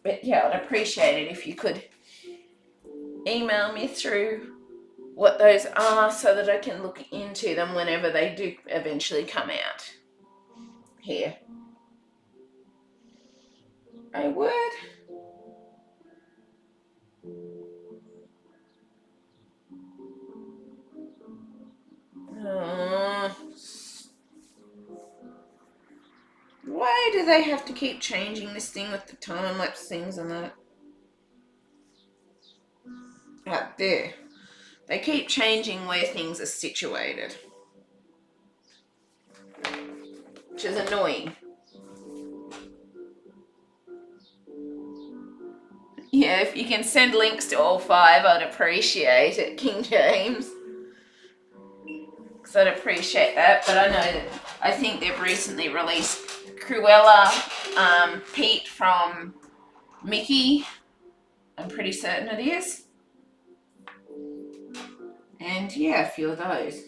But yeah, I'd appreciate it if you could email me through what those are so that I can look into them whenever they do eventually come out. Here. I would. Why do they have to keep changing this thing with the time-lapse things and that? Out there. They keep changing where things are situated. Which is annoying. Yeah, if you can send links to all 5, I'd appreciate it, King James. Because I'd appreciate that. But I know that I think they've recently released Cruella, Pete from Mickey. I'm pretty certain it is. And yeah, a few of those.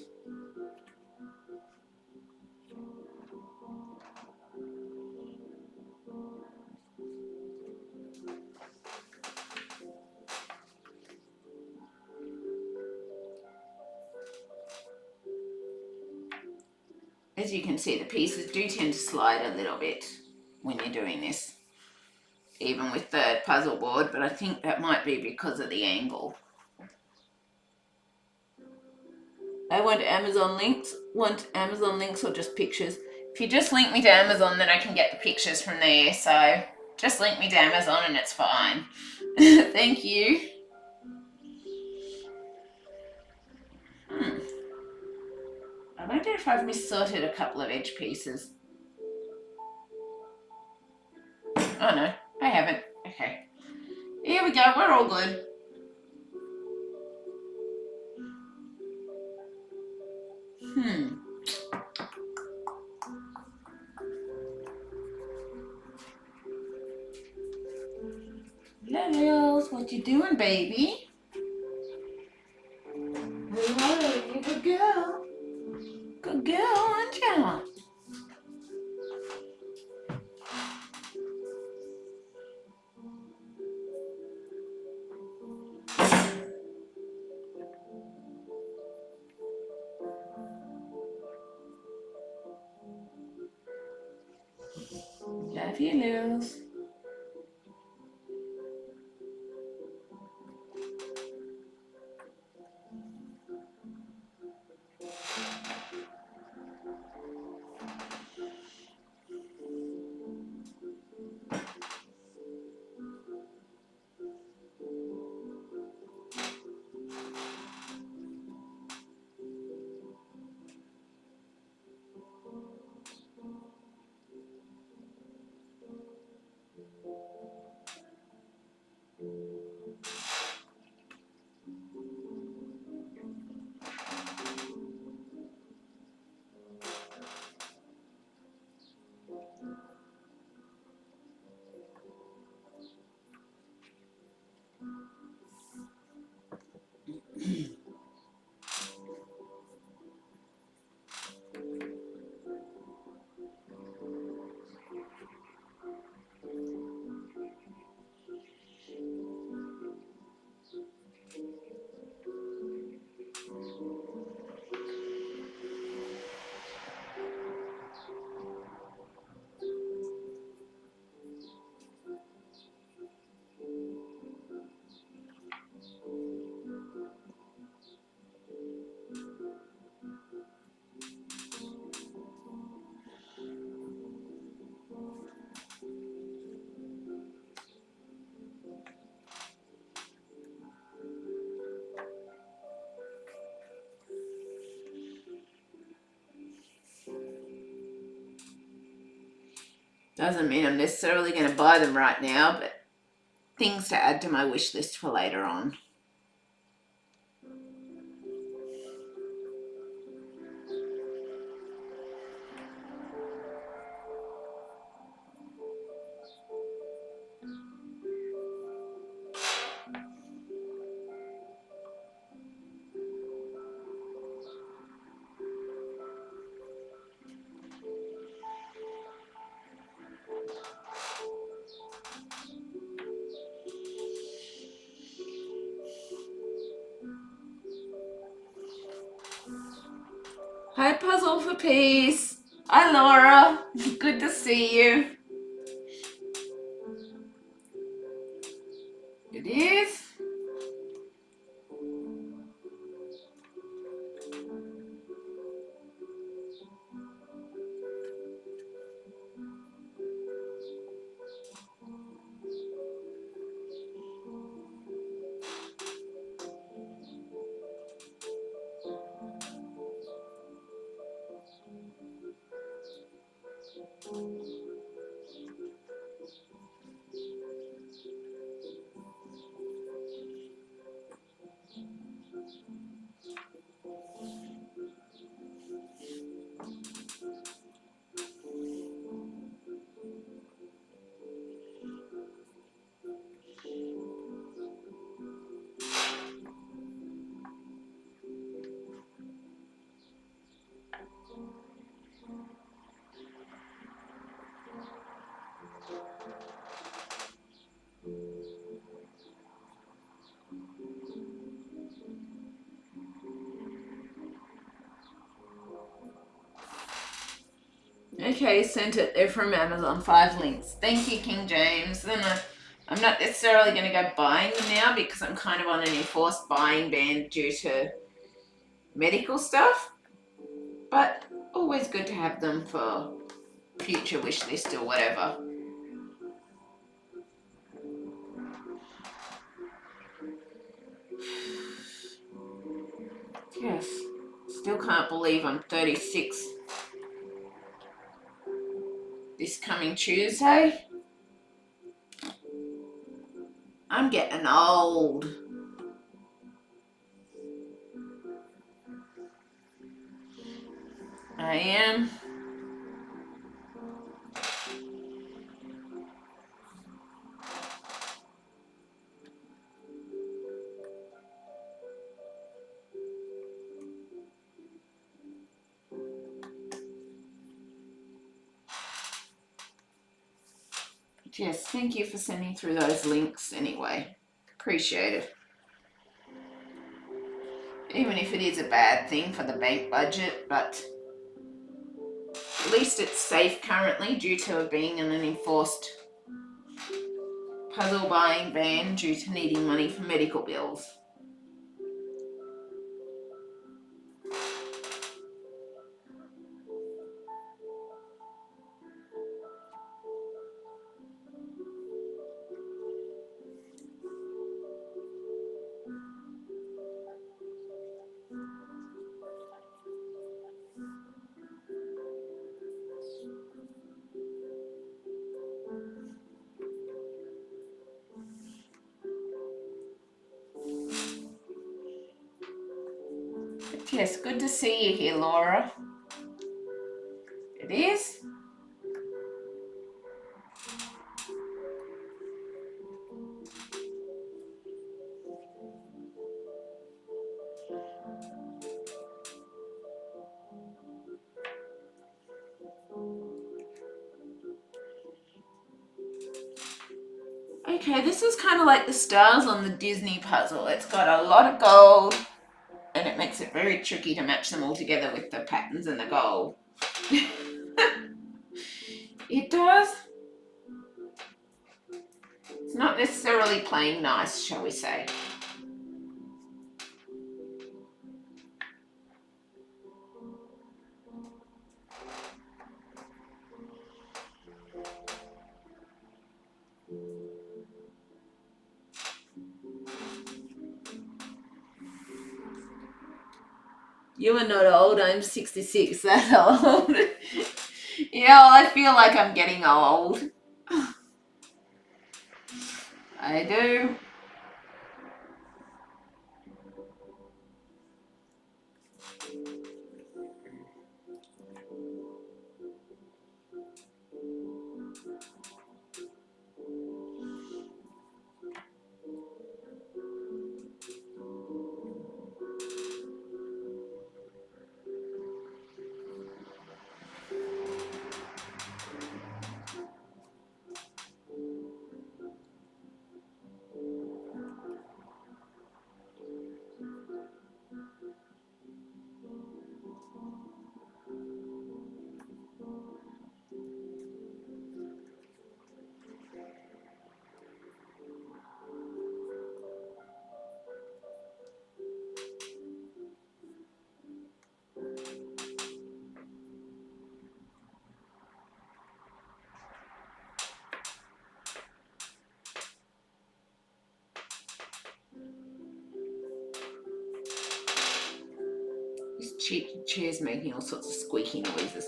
As you can see, the pieces do tend to slide a little bit when you're doing this, even with the puzzle board, but I think that might be because of the angle. I want Amazon links. Want Amazon links or just pictures? If you just link me to Amazon, then I can get the pictures from there. So just link me to Amazon and it's fine. Thank you. I wonder if I've mis-sorted a couple of edge pieces. Oh no, I haven't. Okay. Here we go, we're all good. Lilios, what you doing, baby? Hello, you good girl. Good girl, aren't you? Love you, Lils. Doesn't mean I'm necessarily going to buy them right now, but things to add to my wish list for later on. Hi, Puzzle for Peace. Hi, Laura. Good to see you. It is. Okay, sent it. They're from Amazon. 5 links. Thank you, King James. Then I'm not necessarily going to go buying them now because I'm kind of on an enforced buying ban due to medical stuff. But always good to have them for future wish list or whatever. Yes. Still can't believe I'm 36 this coming Tuesday. I'm getting old. I am. Yes, thank you for sending through those links anyway. Appreciate it. Even if it is a bad thing for the bank budget, but at least it's safe currently due to it being in an enforced puzzle buying ban due to needing money for medical bills. Yes, good to see you here, Laura. It is. Okay, this is kind of like the stars on the Disney puzzle. It's got a lot of gold and it makes it very tricky to match them all together with the patterns and the gold. It does. It's not necessarily playing nice, shall we say. You are not old, I'm 66, that's old. Yeah, well, I feel like I'm getting old. I do. This chair's making all sorts of squeaky noises.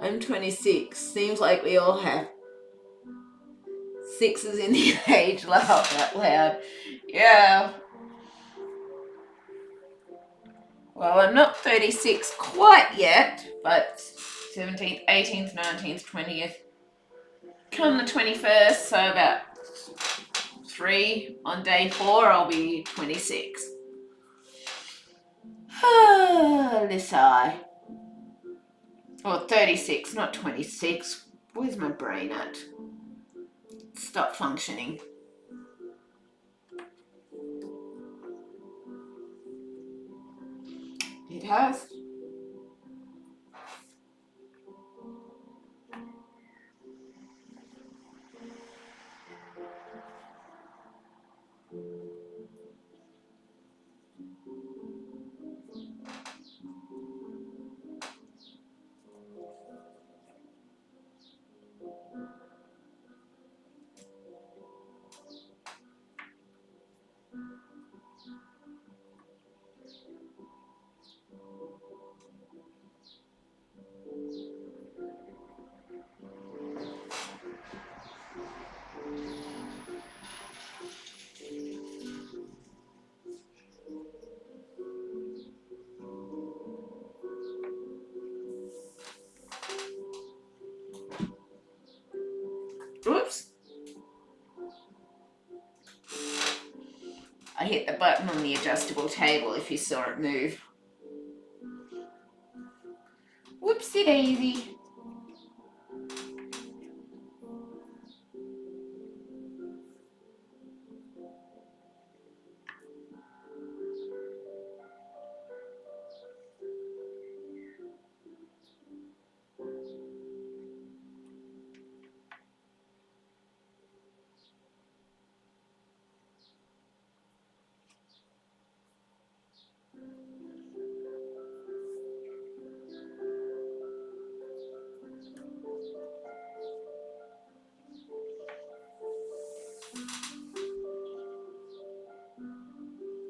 I'm 26. Seems like we all have sixes in the age. Laugh out loud. Yeah. Well, I'm not 36 quite yet, but 17th, 18th, 19th, 20th. Come the 21st, so about 3 on day 4, I'll be 26. This eye. Or 36, not 26. Where's my brain at? Stop functioning. It has. Oops. I hit the button on the adjustable table if you saw it move. Whoopsie daisy.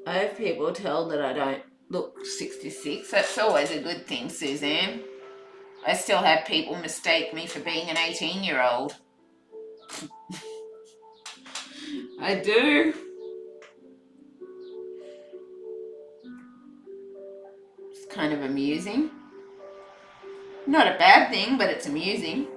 I have people tell that I don't look 66. That's always a good thing, Suzanne. I still have people mistake me for being an 18-year-old. I do. It's kind of amusing. Not a bad thing, but it's amusing.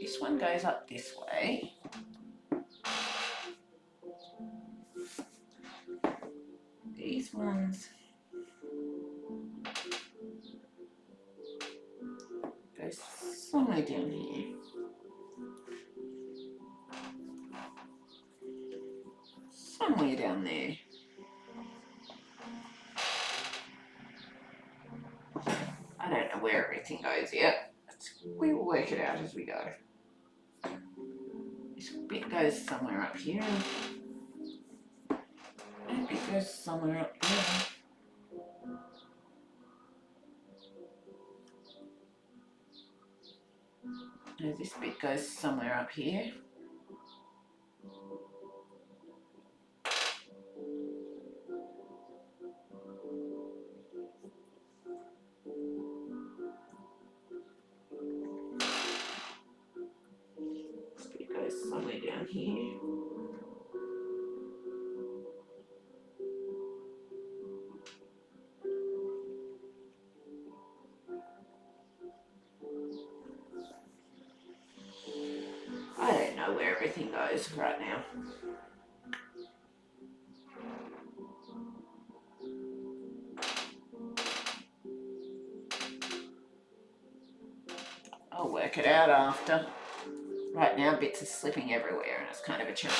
this one goes up this way. These ones go somewhere down here. Somewhere down there. I don't know where everything goes yet. We will work it out as we go. This bit goes somewhere up here. That bit goes somewhere up there. No, this bit goes somewhere up here. This bit goes somewhere down here. I don't know where everything goes right now. I'll work it out after. Right now bits are slipping everywhere and it's kind of a challenge.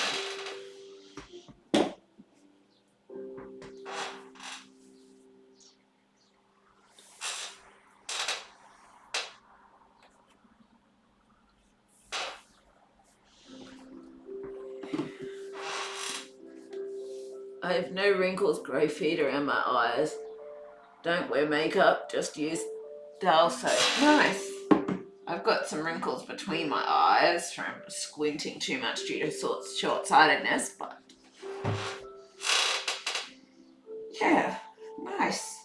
I have no wrinkles, grey feet around my eyes. Don't wear makeup, just use dull soap. Nice. I've got some wrinkles between my eyes from squinting too much due to short-sightedness, but yeah, nice.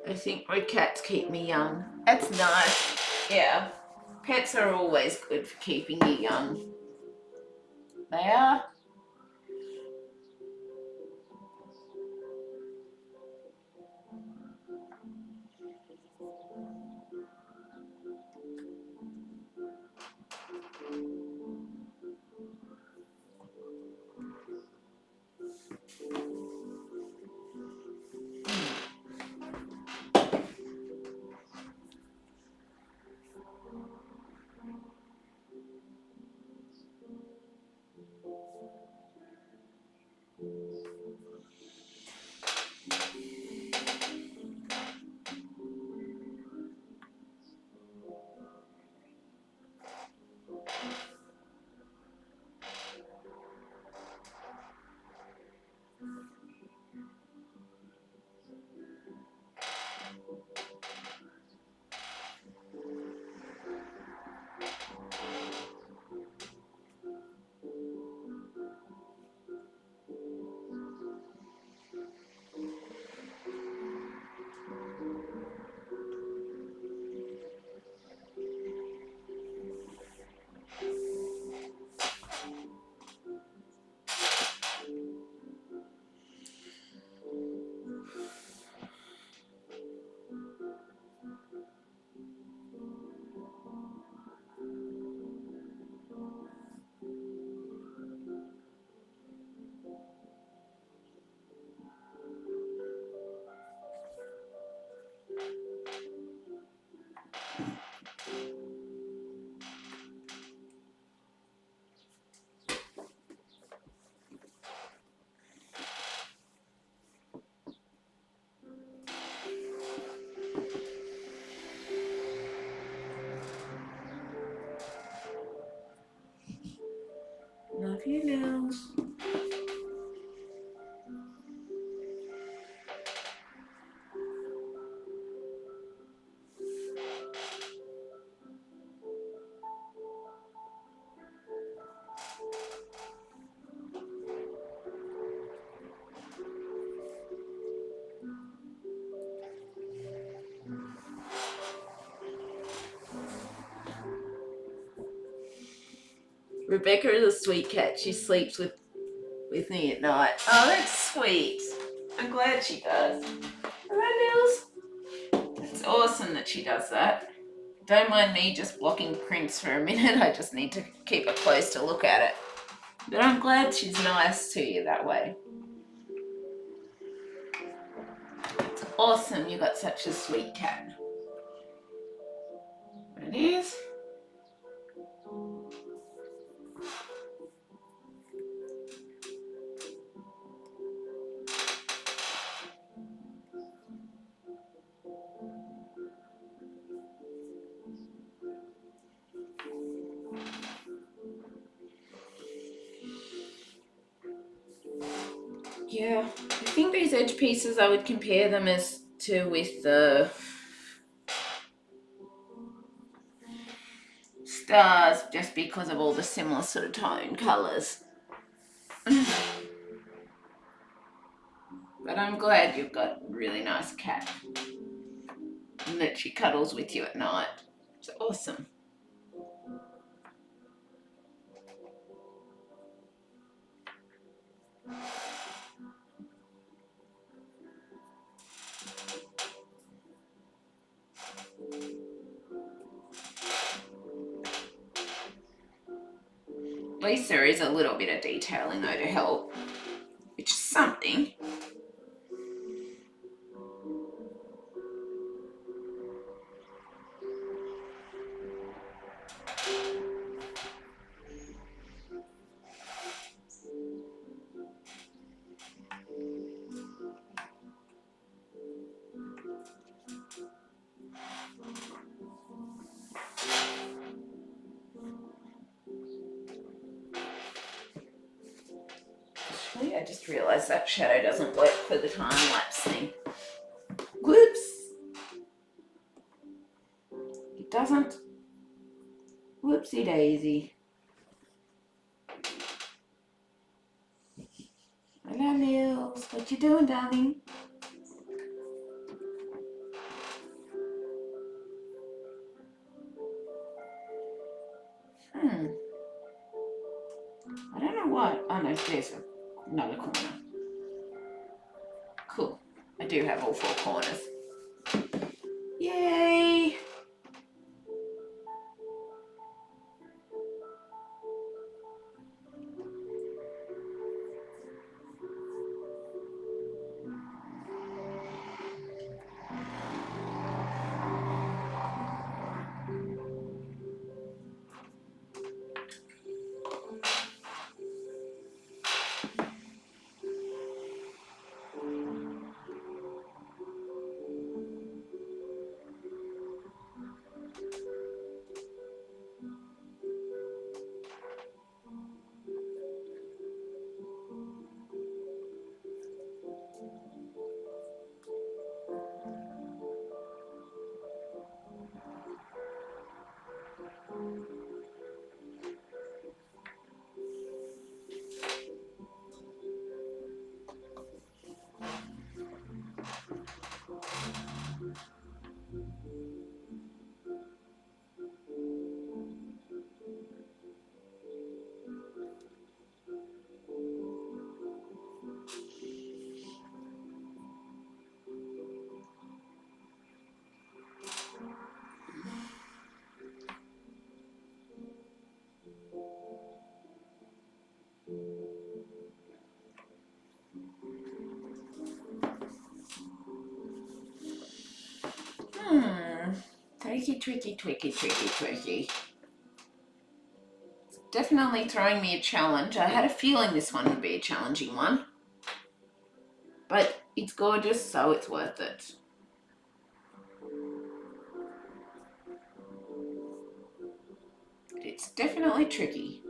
I think my cats keep me young. That's nice. Yeah. Pets are always good for keeping you young. They are. Love you, Nels. Rebecca is a sweet cat. She sleeps with me at night. Oh, that's sweet. I'm glad she does. Hello, Nils. It's awesome that she does that. Don't mind me just blocking Prince for a minute. I just need to keep a closer look at it. But I'm glad she's nice to you that way. It's awesome you got such a sweet cat. It is. Yeah, I think these edge pieces I would compare them as to with the stars just because of all the similar sort of tone colours. But I'm glad you've got a really nice cat and that she cuddles with you at night. It's awesome. At least there is a little bit of detailing though to help, which is something. Actually, I just realised that shadow doesn't work for the time lapse thing. Whoops! It doesn't. Whoopsie daisy. Hello, Nils. What you doing, darling? corner. Cool. I do have all 4 corners. Yay! Tricky. Definitely throwing me a challenge. I had a feeling this one would be a challenging one. But it's gorgeous, so it's worth it. It's definitely tricky.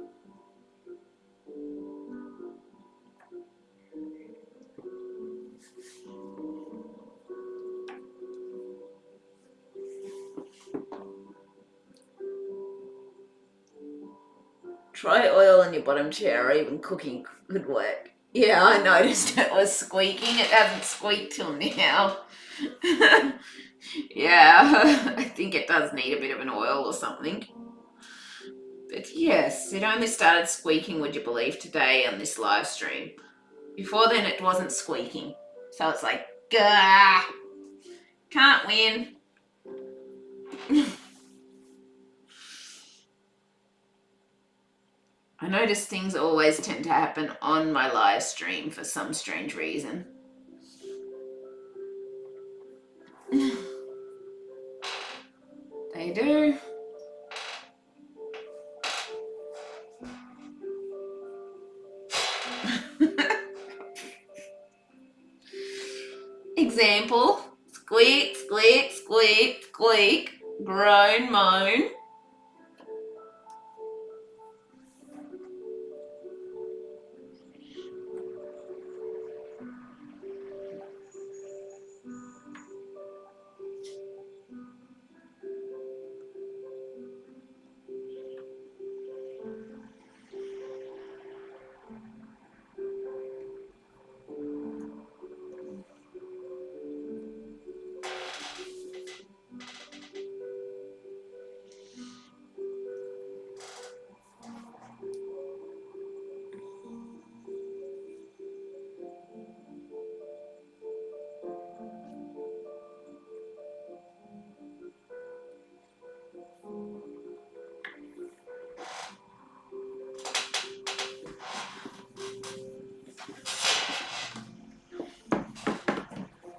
Try oil on your bottom chair, or even cooking could work. Yeah, I noticed it was squeaking. It hasn't squeaked till now. Yeah, I think it does need a bit of an oil or something. But yes, it only started squeaking, would you believe, today on this live stream. Before then, it wasn't squeaking. So it's like, gah, can't win. I notice things always tend to happen on my live stream for some strange reason. They do. Example, squeak, squeak, squeak, squeak, groan, moan.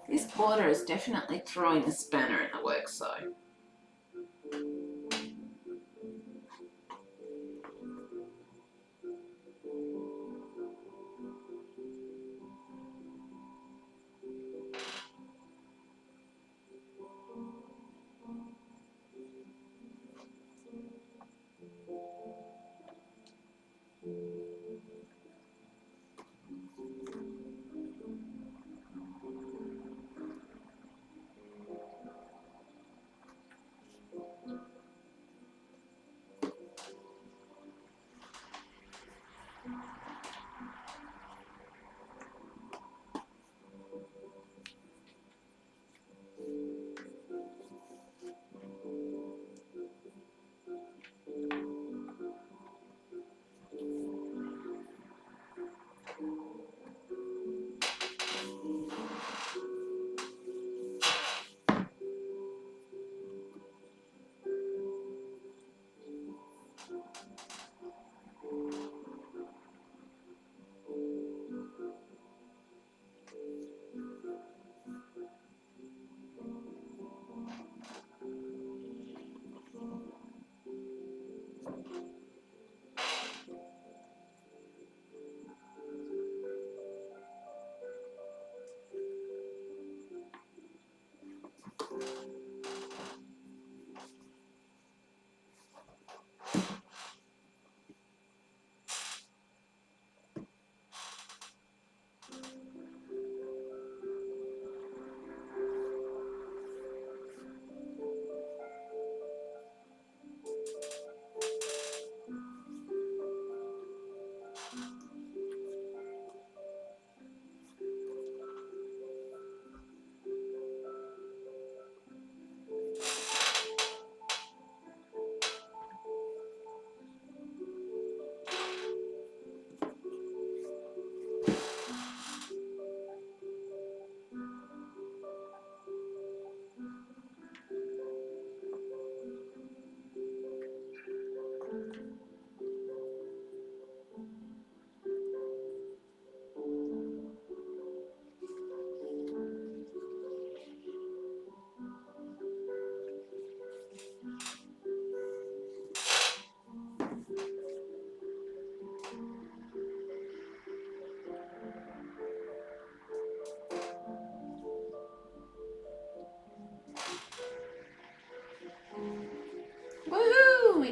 This border is definitely throwing a spanner in the works though.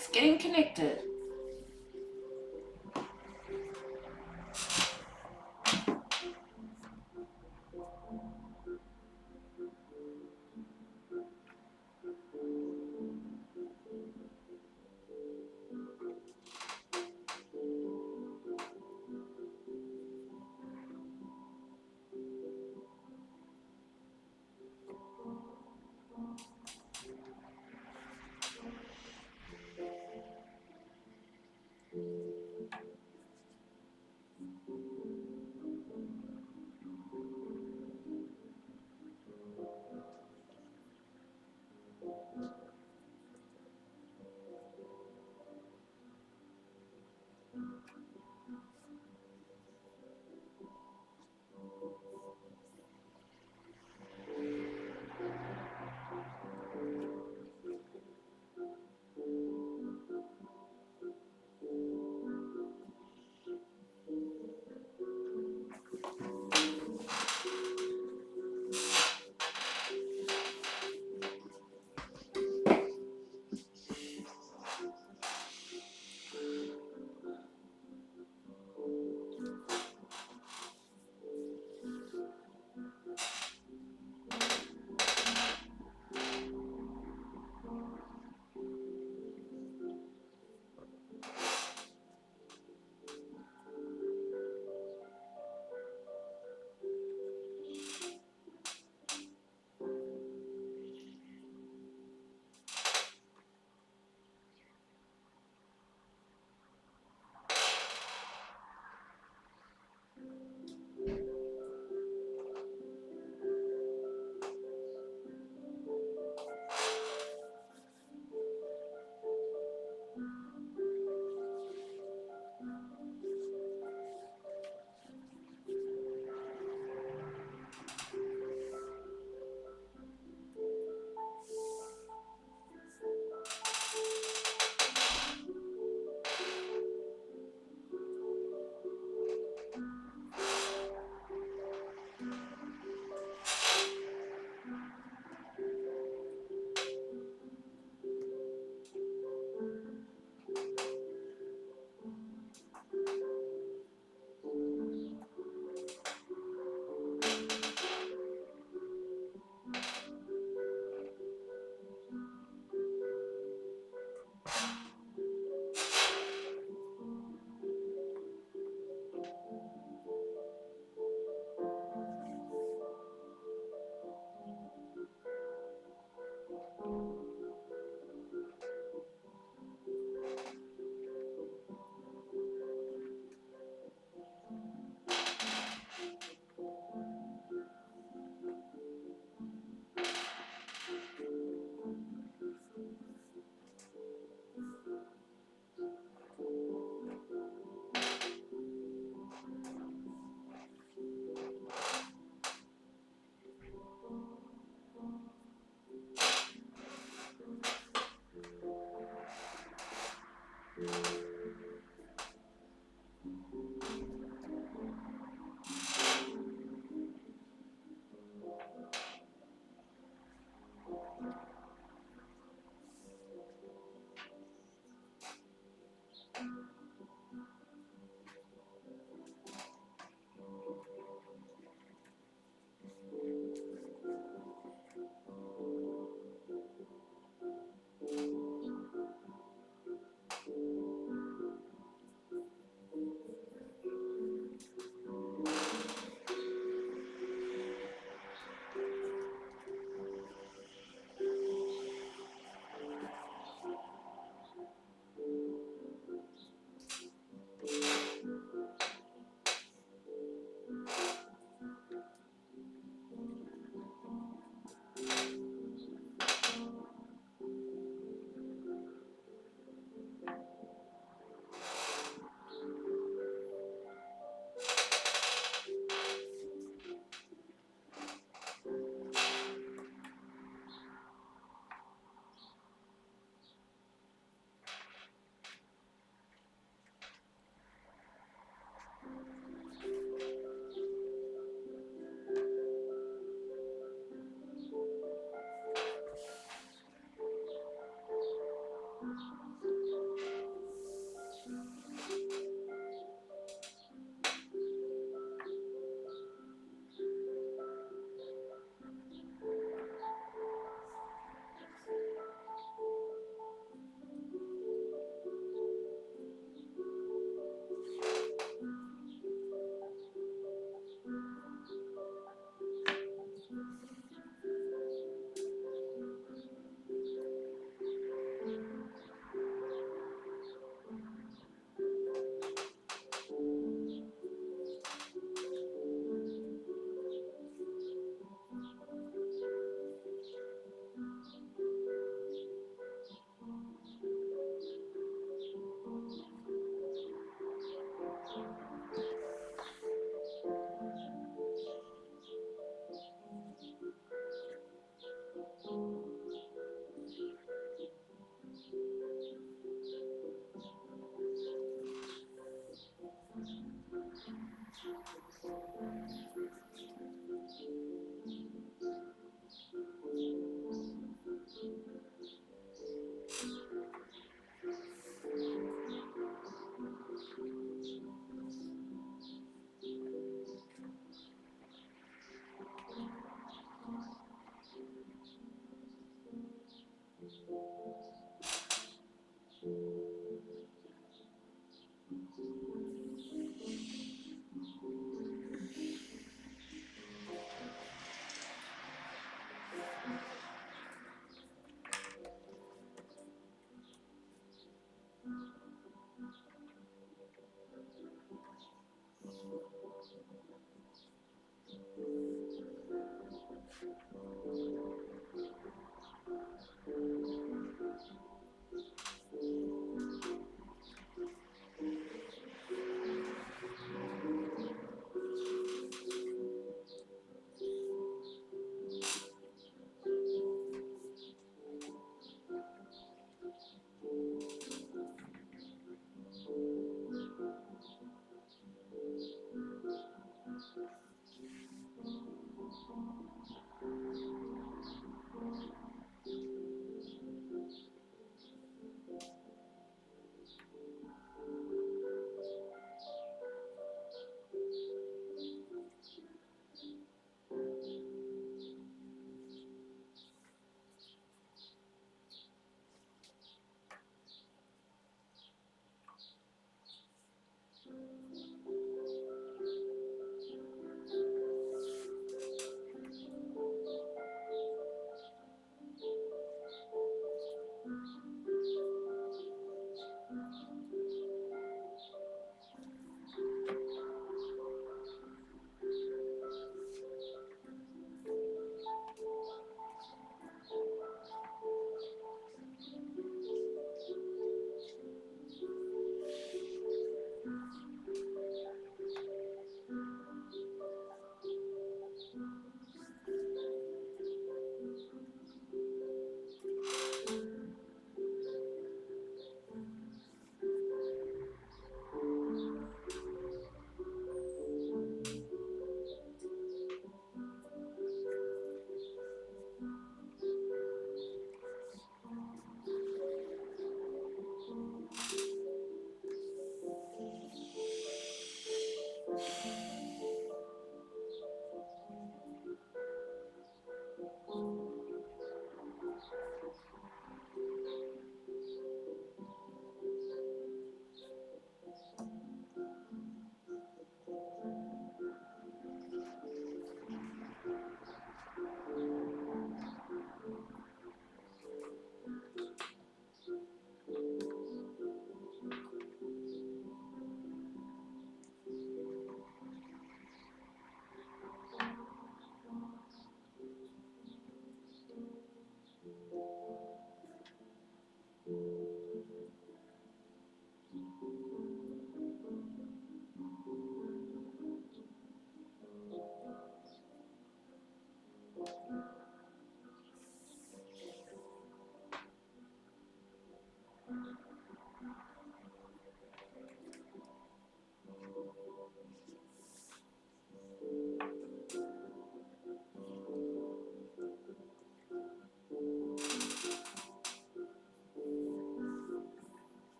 It's getting connected.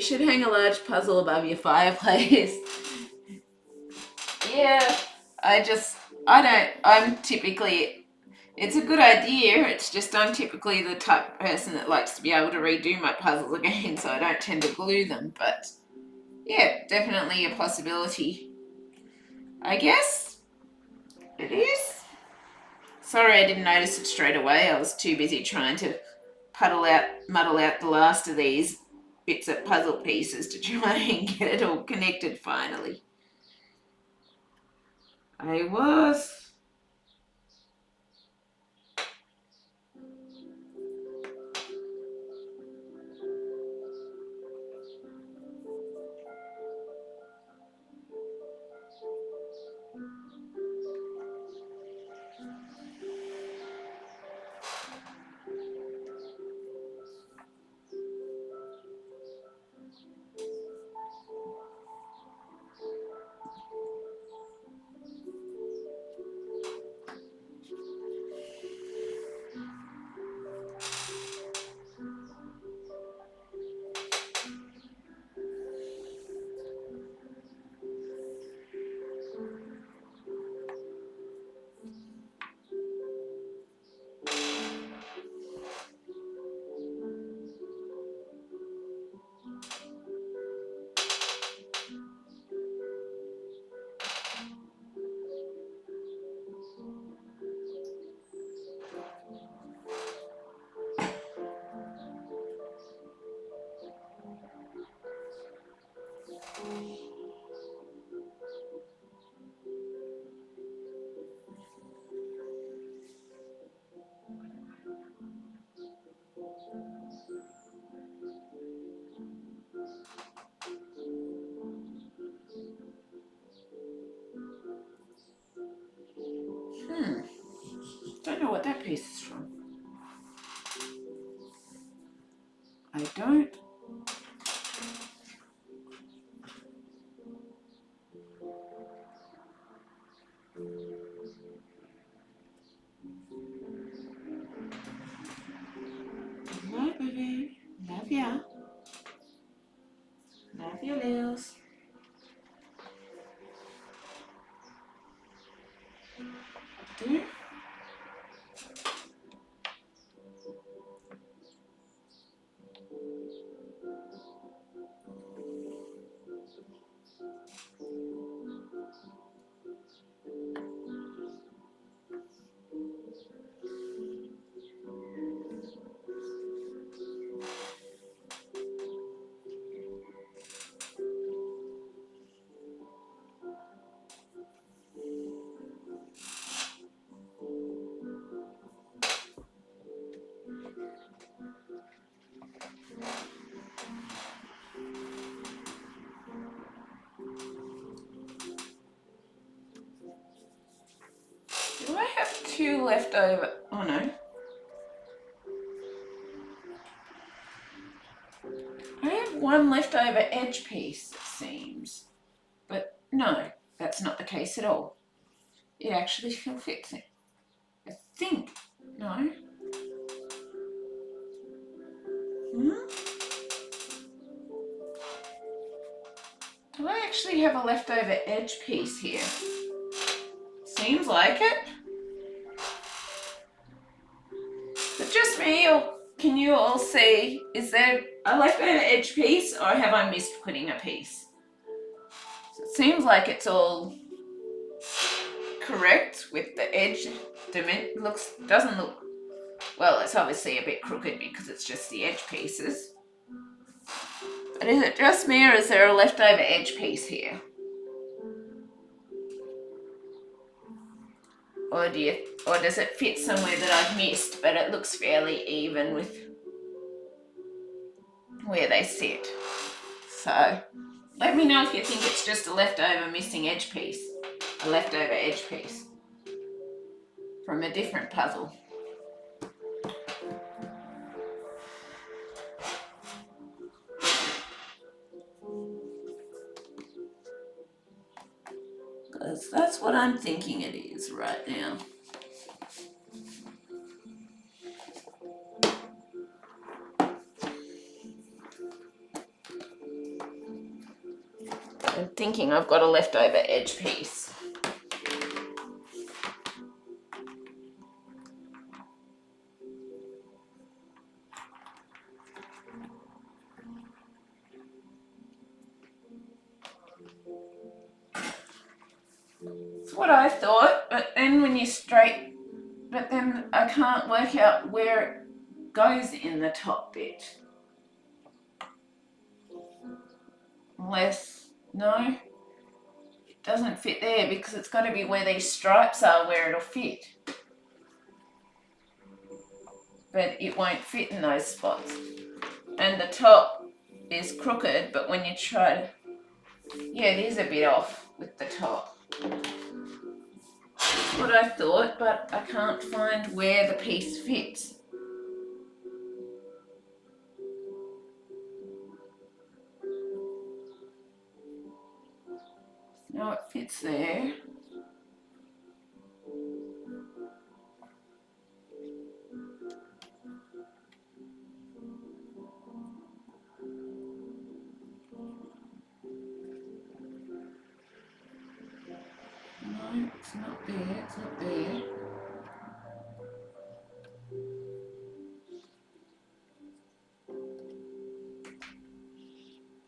You should hang a large puzzle above your fireplace. Yeah, I'm typically, it's a good idea, it's just I'm typically the type of person that likes to be able to redo my puzzles again, so I don't tend to glue them, but yeah, definitely a possibility. I guess it is. Sorry I didn't notice it straight away, I was too busy trying to muddle out the last of these bits of puzzle pieces to try and get it all connected finally. I was. Don't know what that piece is from. I don't. Hi, baby. Love ya. Love you, Lils. Do? Do I have two left over? Oh no. I have one leftover edge piece, it seems. But no, that's not the case at all. It actually still fits it. I think. No. Do I actually have a leftover edge piece here? Seems like it. But just me, or can you all see, is there a leftover edge piece, or have I missed putting a piece? So it seems like it's all correct with the edge. Doesn't look, well, it's obviously a bit crooked because it's just the edge pieces. But is it just me, or is there a leftover edge piece here? Or does it fit somewhere that I've missed, but it looks fairly even with where they sit? So let me know if you think it's just a leftover missing edge piece, a leftover edge piece from a different puzzle. Because that's what I'm thinking it is right now. I'm thinking I've got a leftover edge piece. That's what I thought, but then I can't work out where it goes in the top bit. Unless, no, it doesn't fit there because it's got to be where these stripes are where it'll fit. But it won't fit in those spots. And the top is crooked, but when you try to, yeah, it is a bit off with the top. That's what I thought, but I can't find where the piece fits. No, it fits there. No, it's not there, it's not there.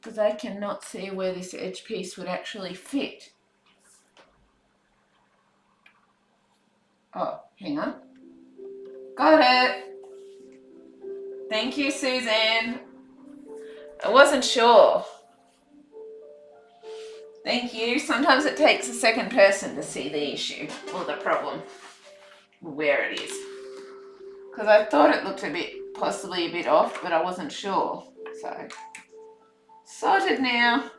Because I cannot see where this edge piece would actually fit. Oh, hang on. Got it. Thank you, Suzanne. I wasn't sure. Thank you. Sometimes it takes a second person to see the issue or the problem, where it is. Because I thought it looked possibly a bit off, but I wasn't sure. So, sorted now.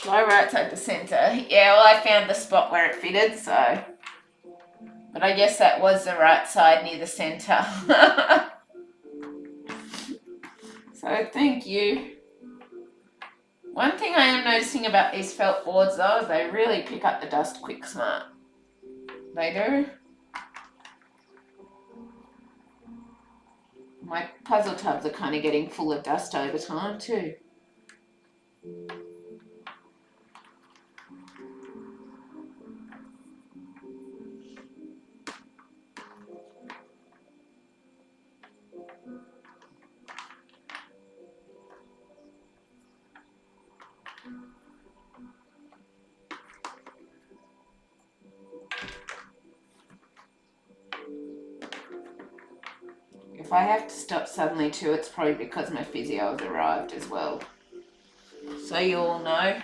My right side to centre. Yeah, well, I found the spot where it fitted, so. But I guess that was the right side near the centre. So thank you. One thing I am noticing about these felt boards though is they really pick up the dust quick smart. They do. My puzzle tubs are kind of getting full of dust over time too. If I have to stop suddenly too, it's probably because my physio has arrived as well. So you all know.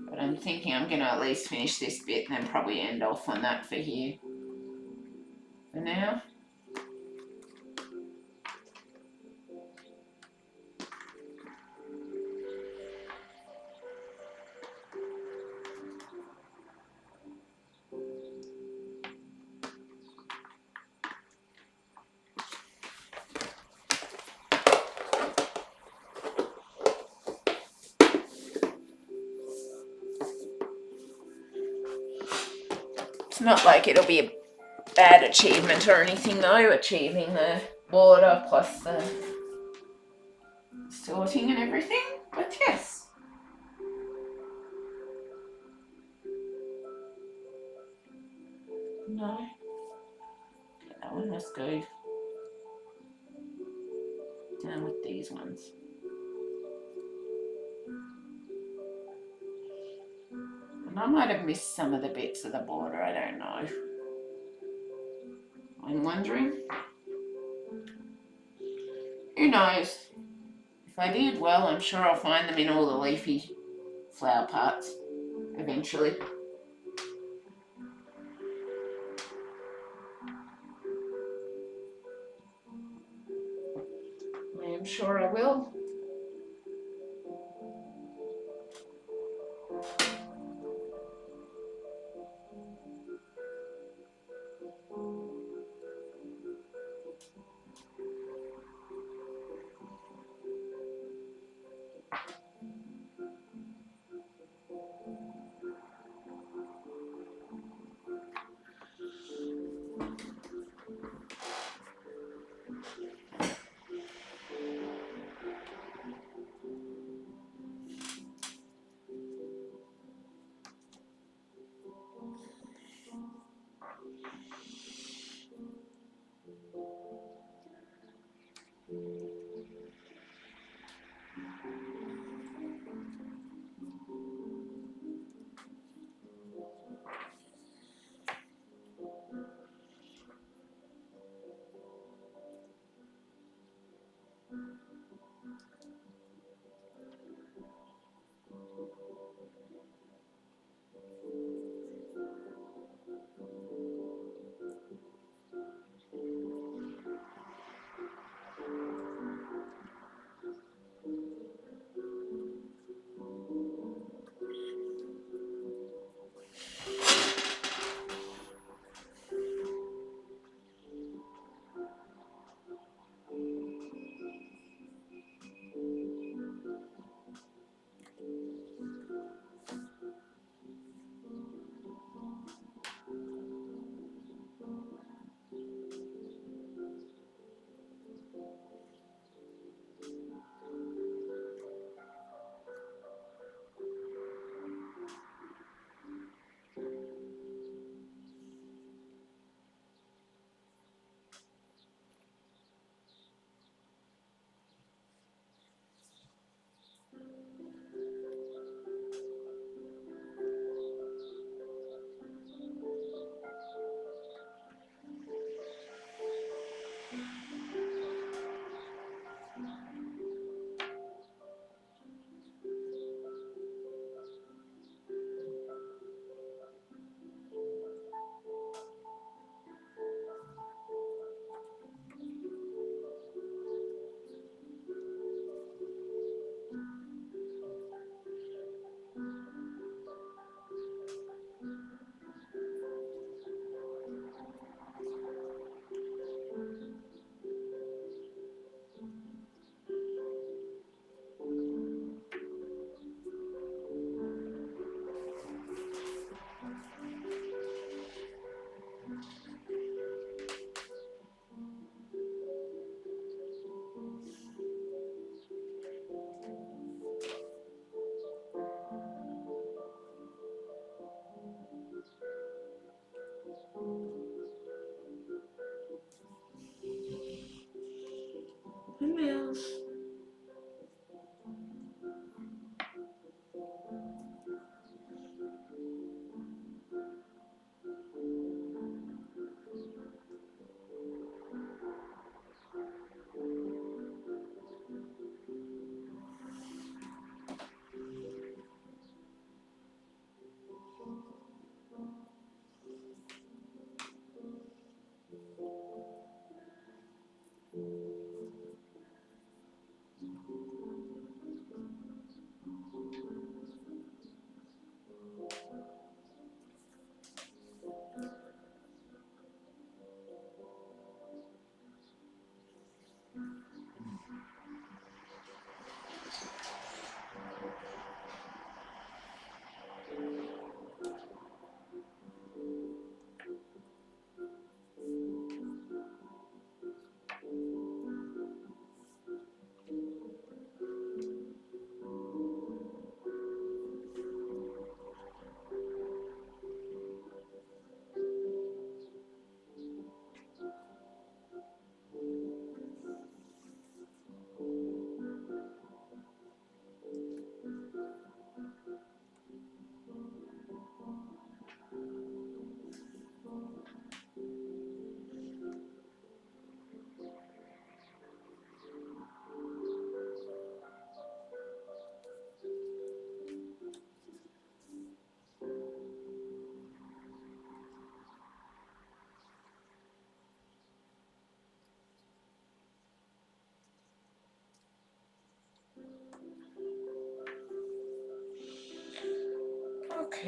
But I'm thinking I'm going to at least finish this bit and then probably end off on that for here. For now. It's not like it'll be a bad achievement or anything though, achieving the border plus the sorting and everything, but yes. No, that one must go. Down with these ones. And I might have missed some of the bits of the border, I don't know. I'm wondering. Who knows? If I did, well, I'm sure I'll find them in all the leafy flower parts eventually. I am sure I will.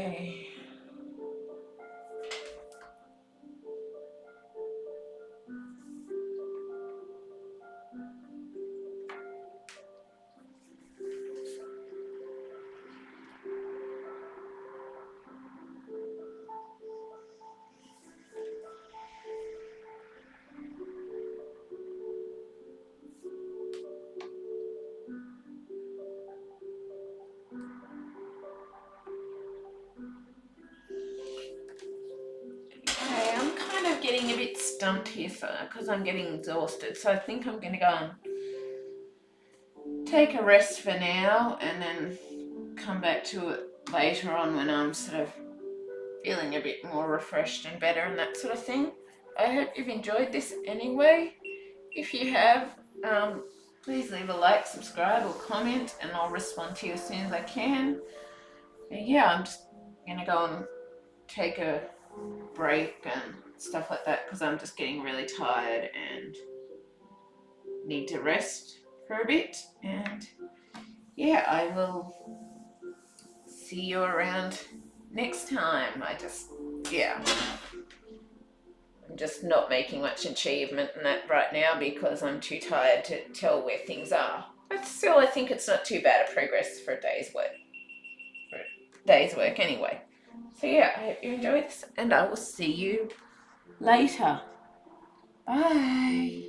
Okay. Okay, I'm kind of getting a bit stumped here, because I'm getting exhausted. So I think I'm going to go and take a rest for now, and then come back to it later on when I'm sort of feeling a bit more refreshed and better and that sort of thing. I hope you've enjoyed this anyway. If you have, please leave a like, subscribe, or comment, and I'll respond to you as soon as I can. And yeah, I'm just gonna go and take a break and stuff like that because I'm just getting really tired and need to rest for a bit. And yeah, I will see you around next time. I'm just not making much achievement in that right now because I'm too tired to tell where things are. But still, I think it's not too bad a progress for a day's work. Anyway. So yeah, I hope you enjoyed this, and I will see you later. Bye.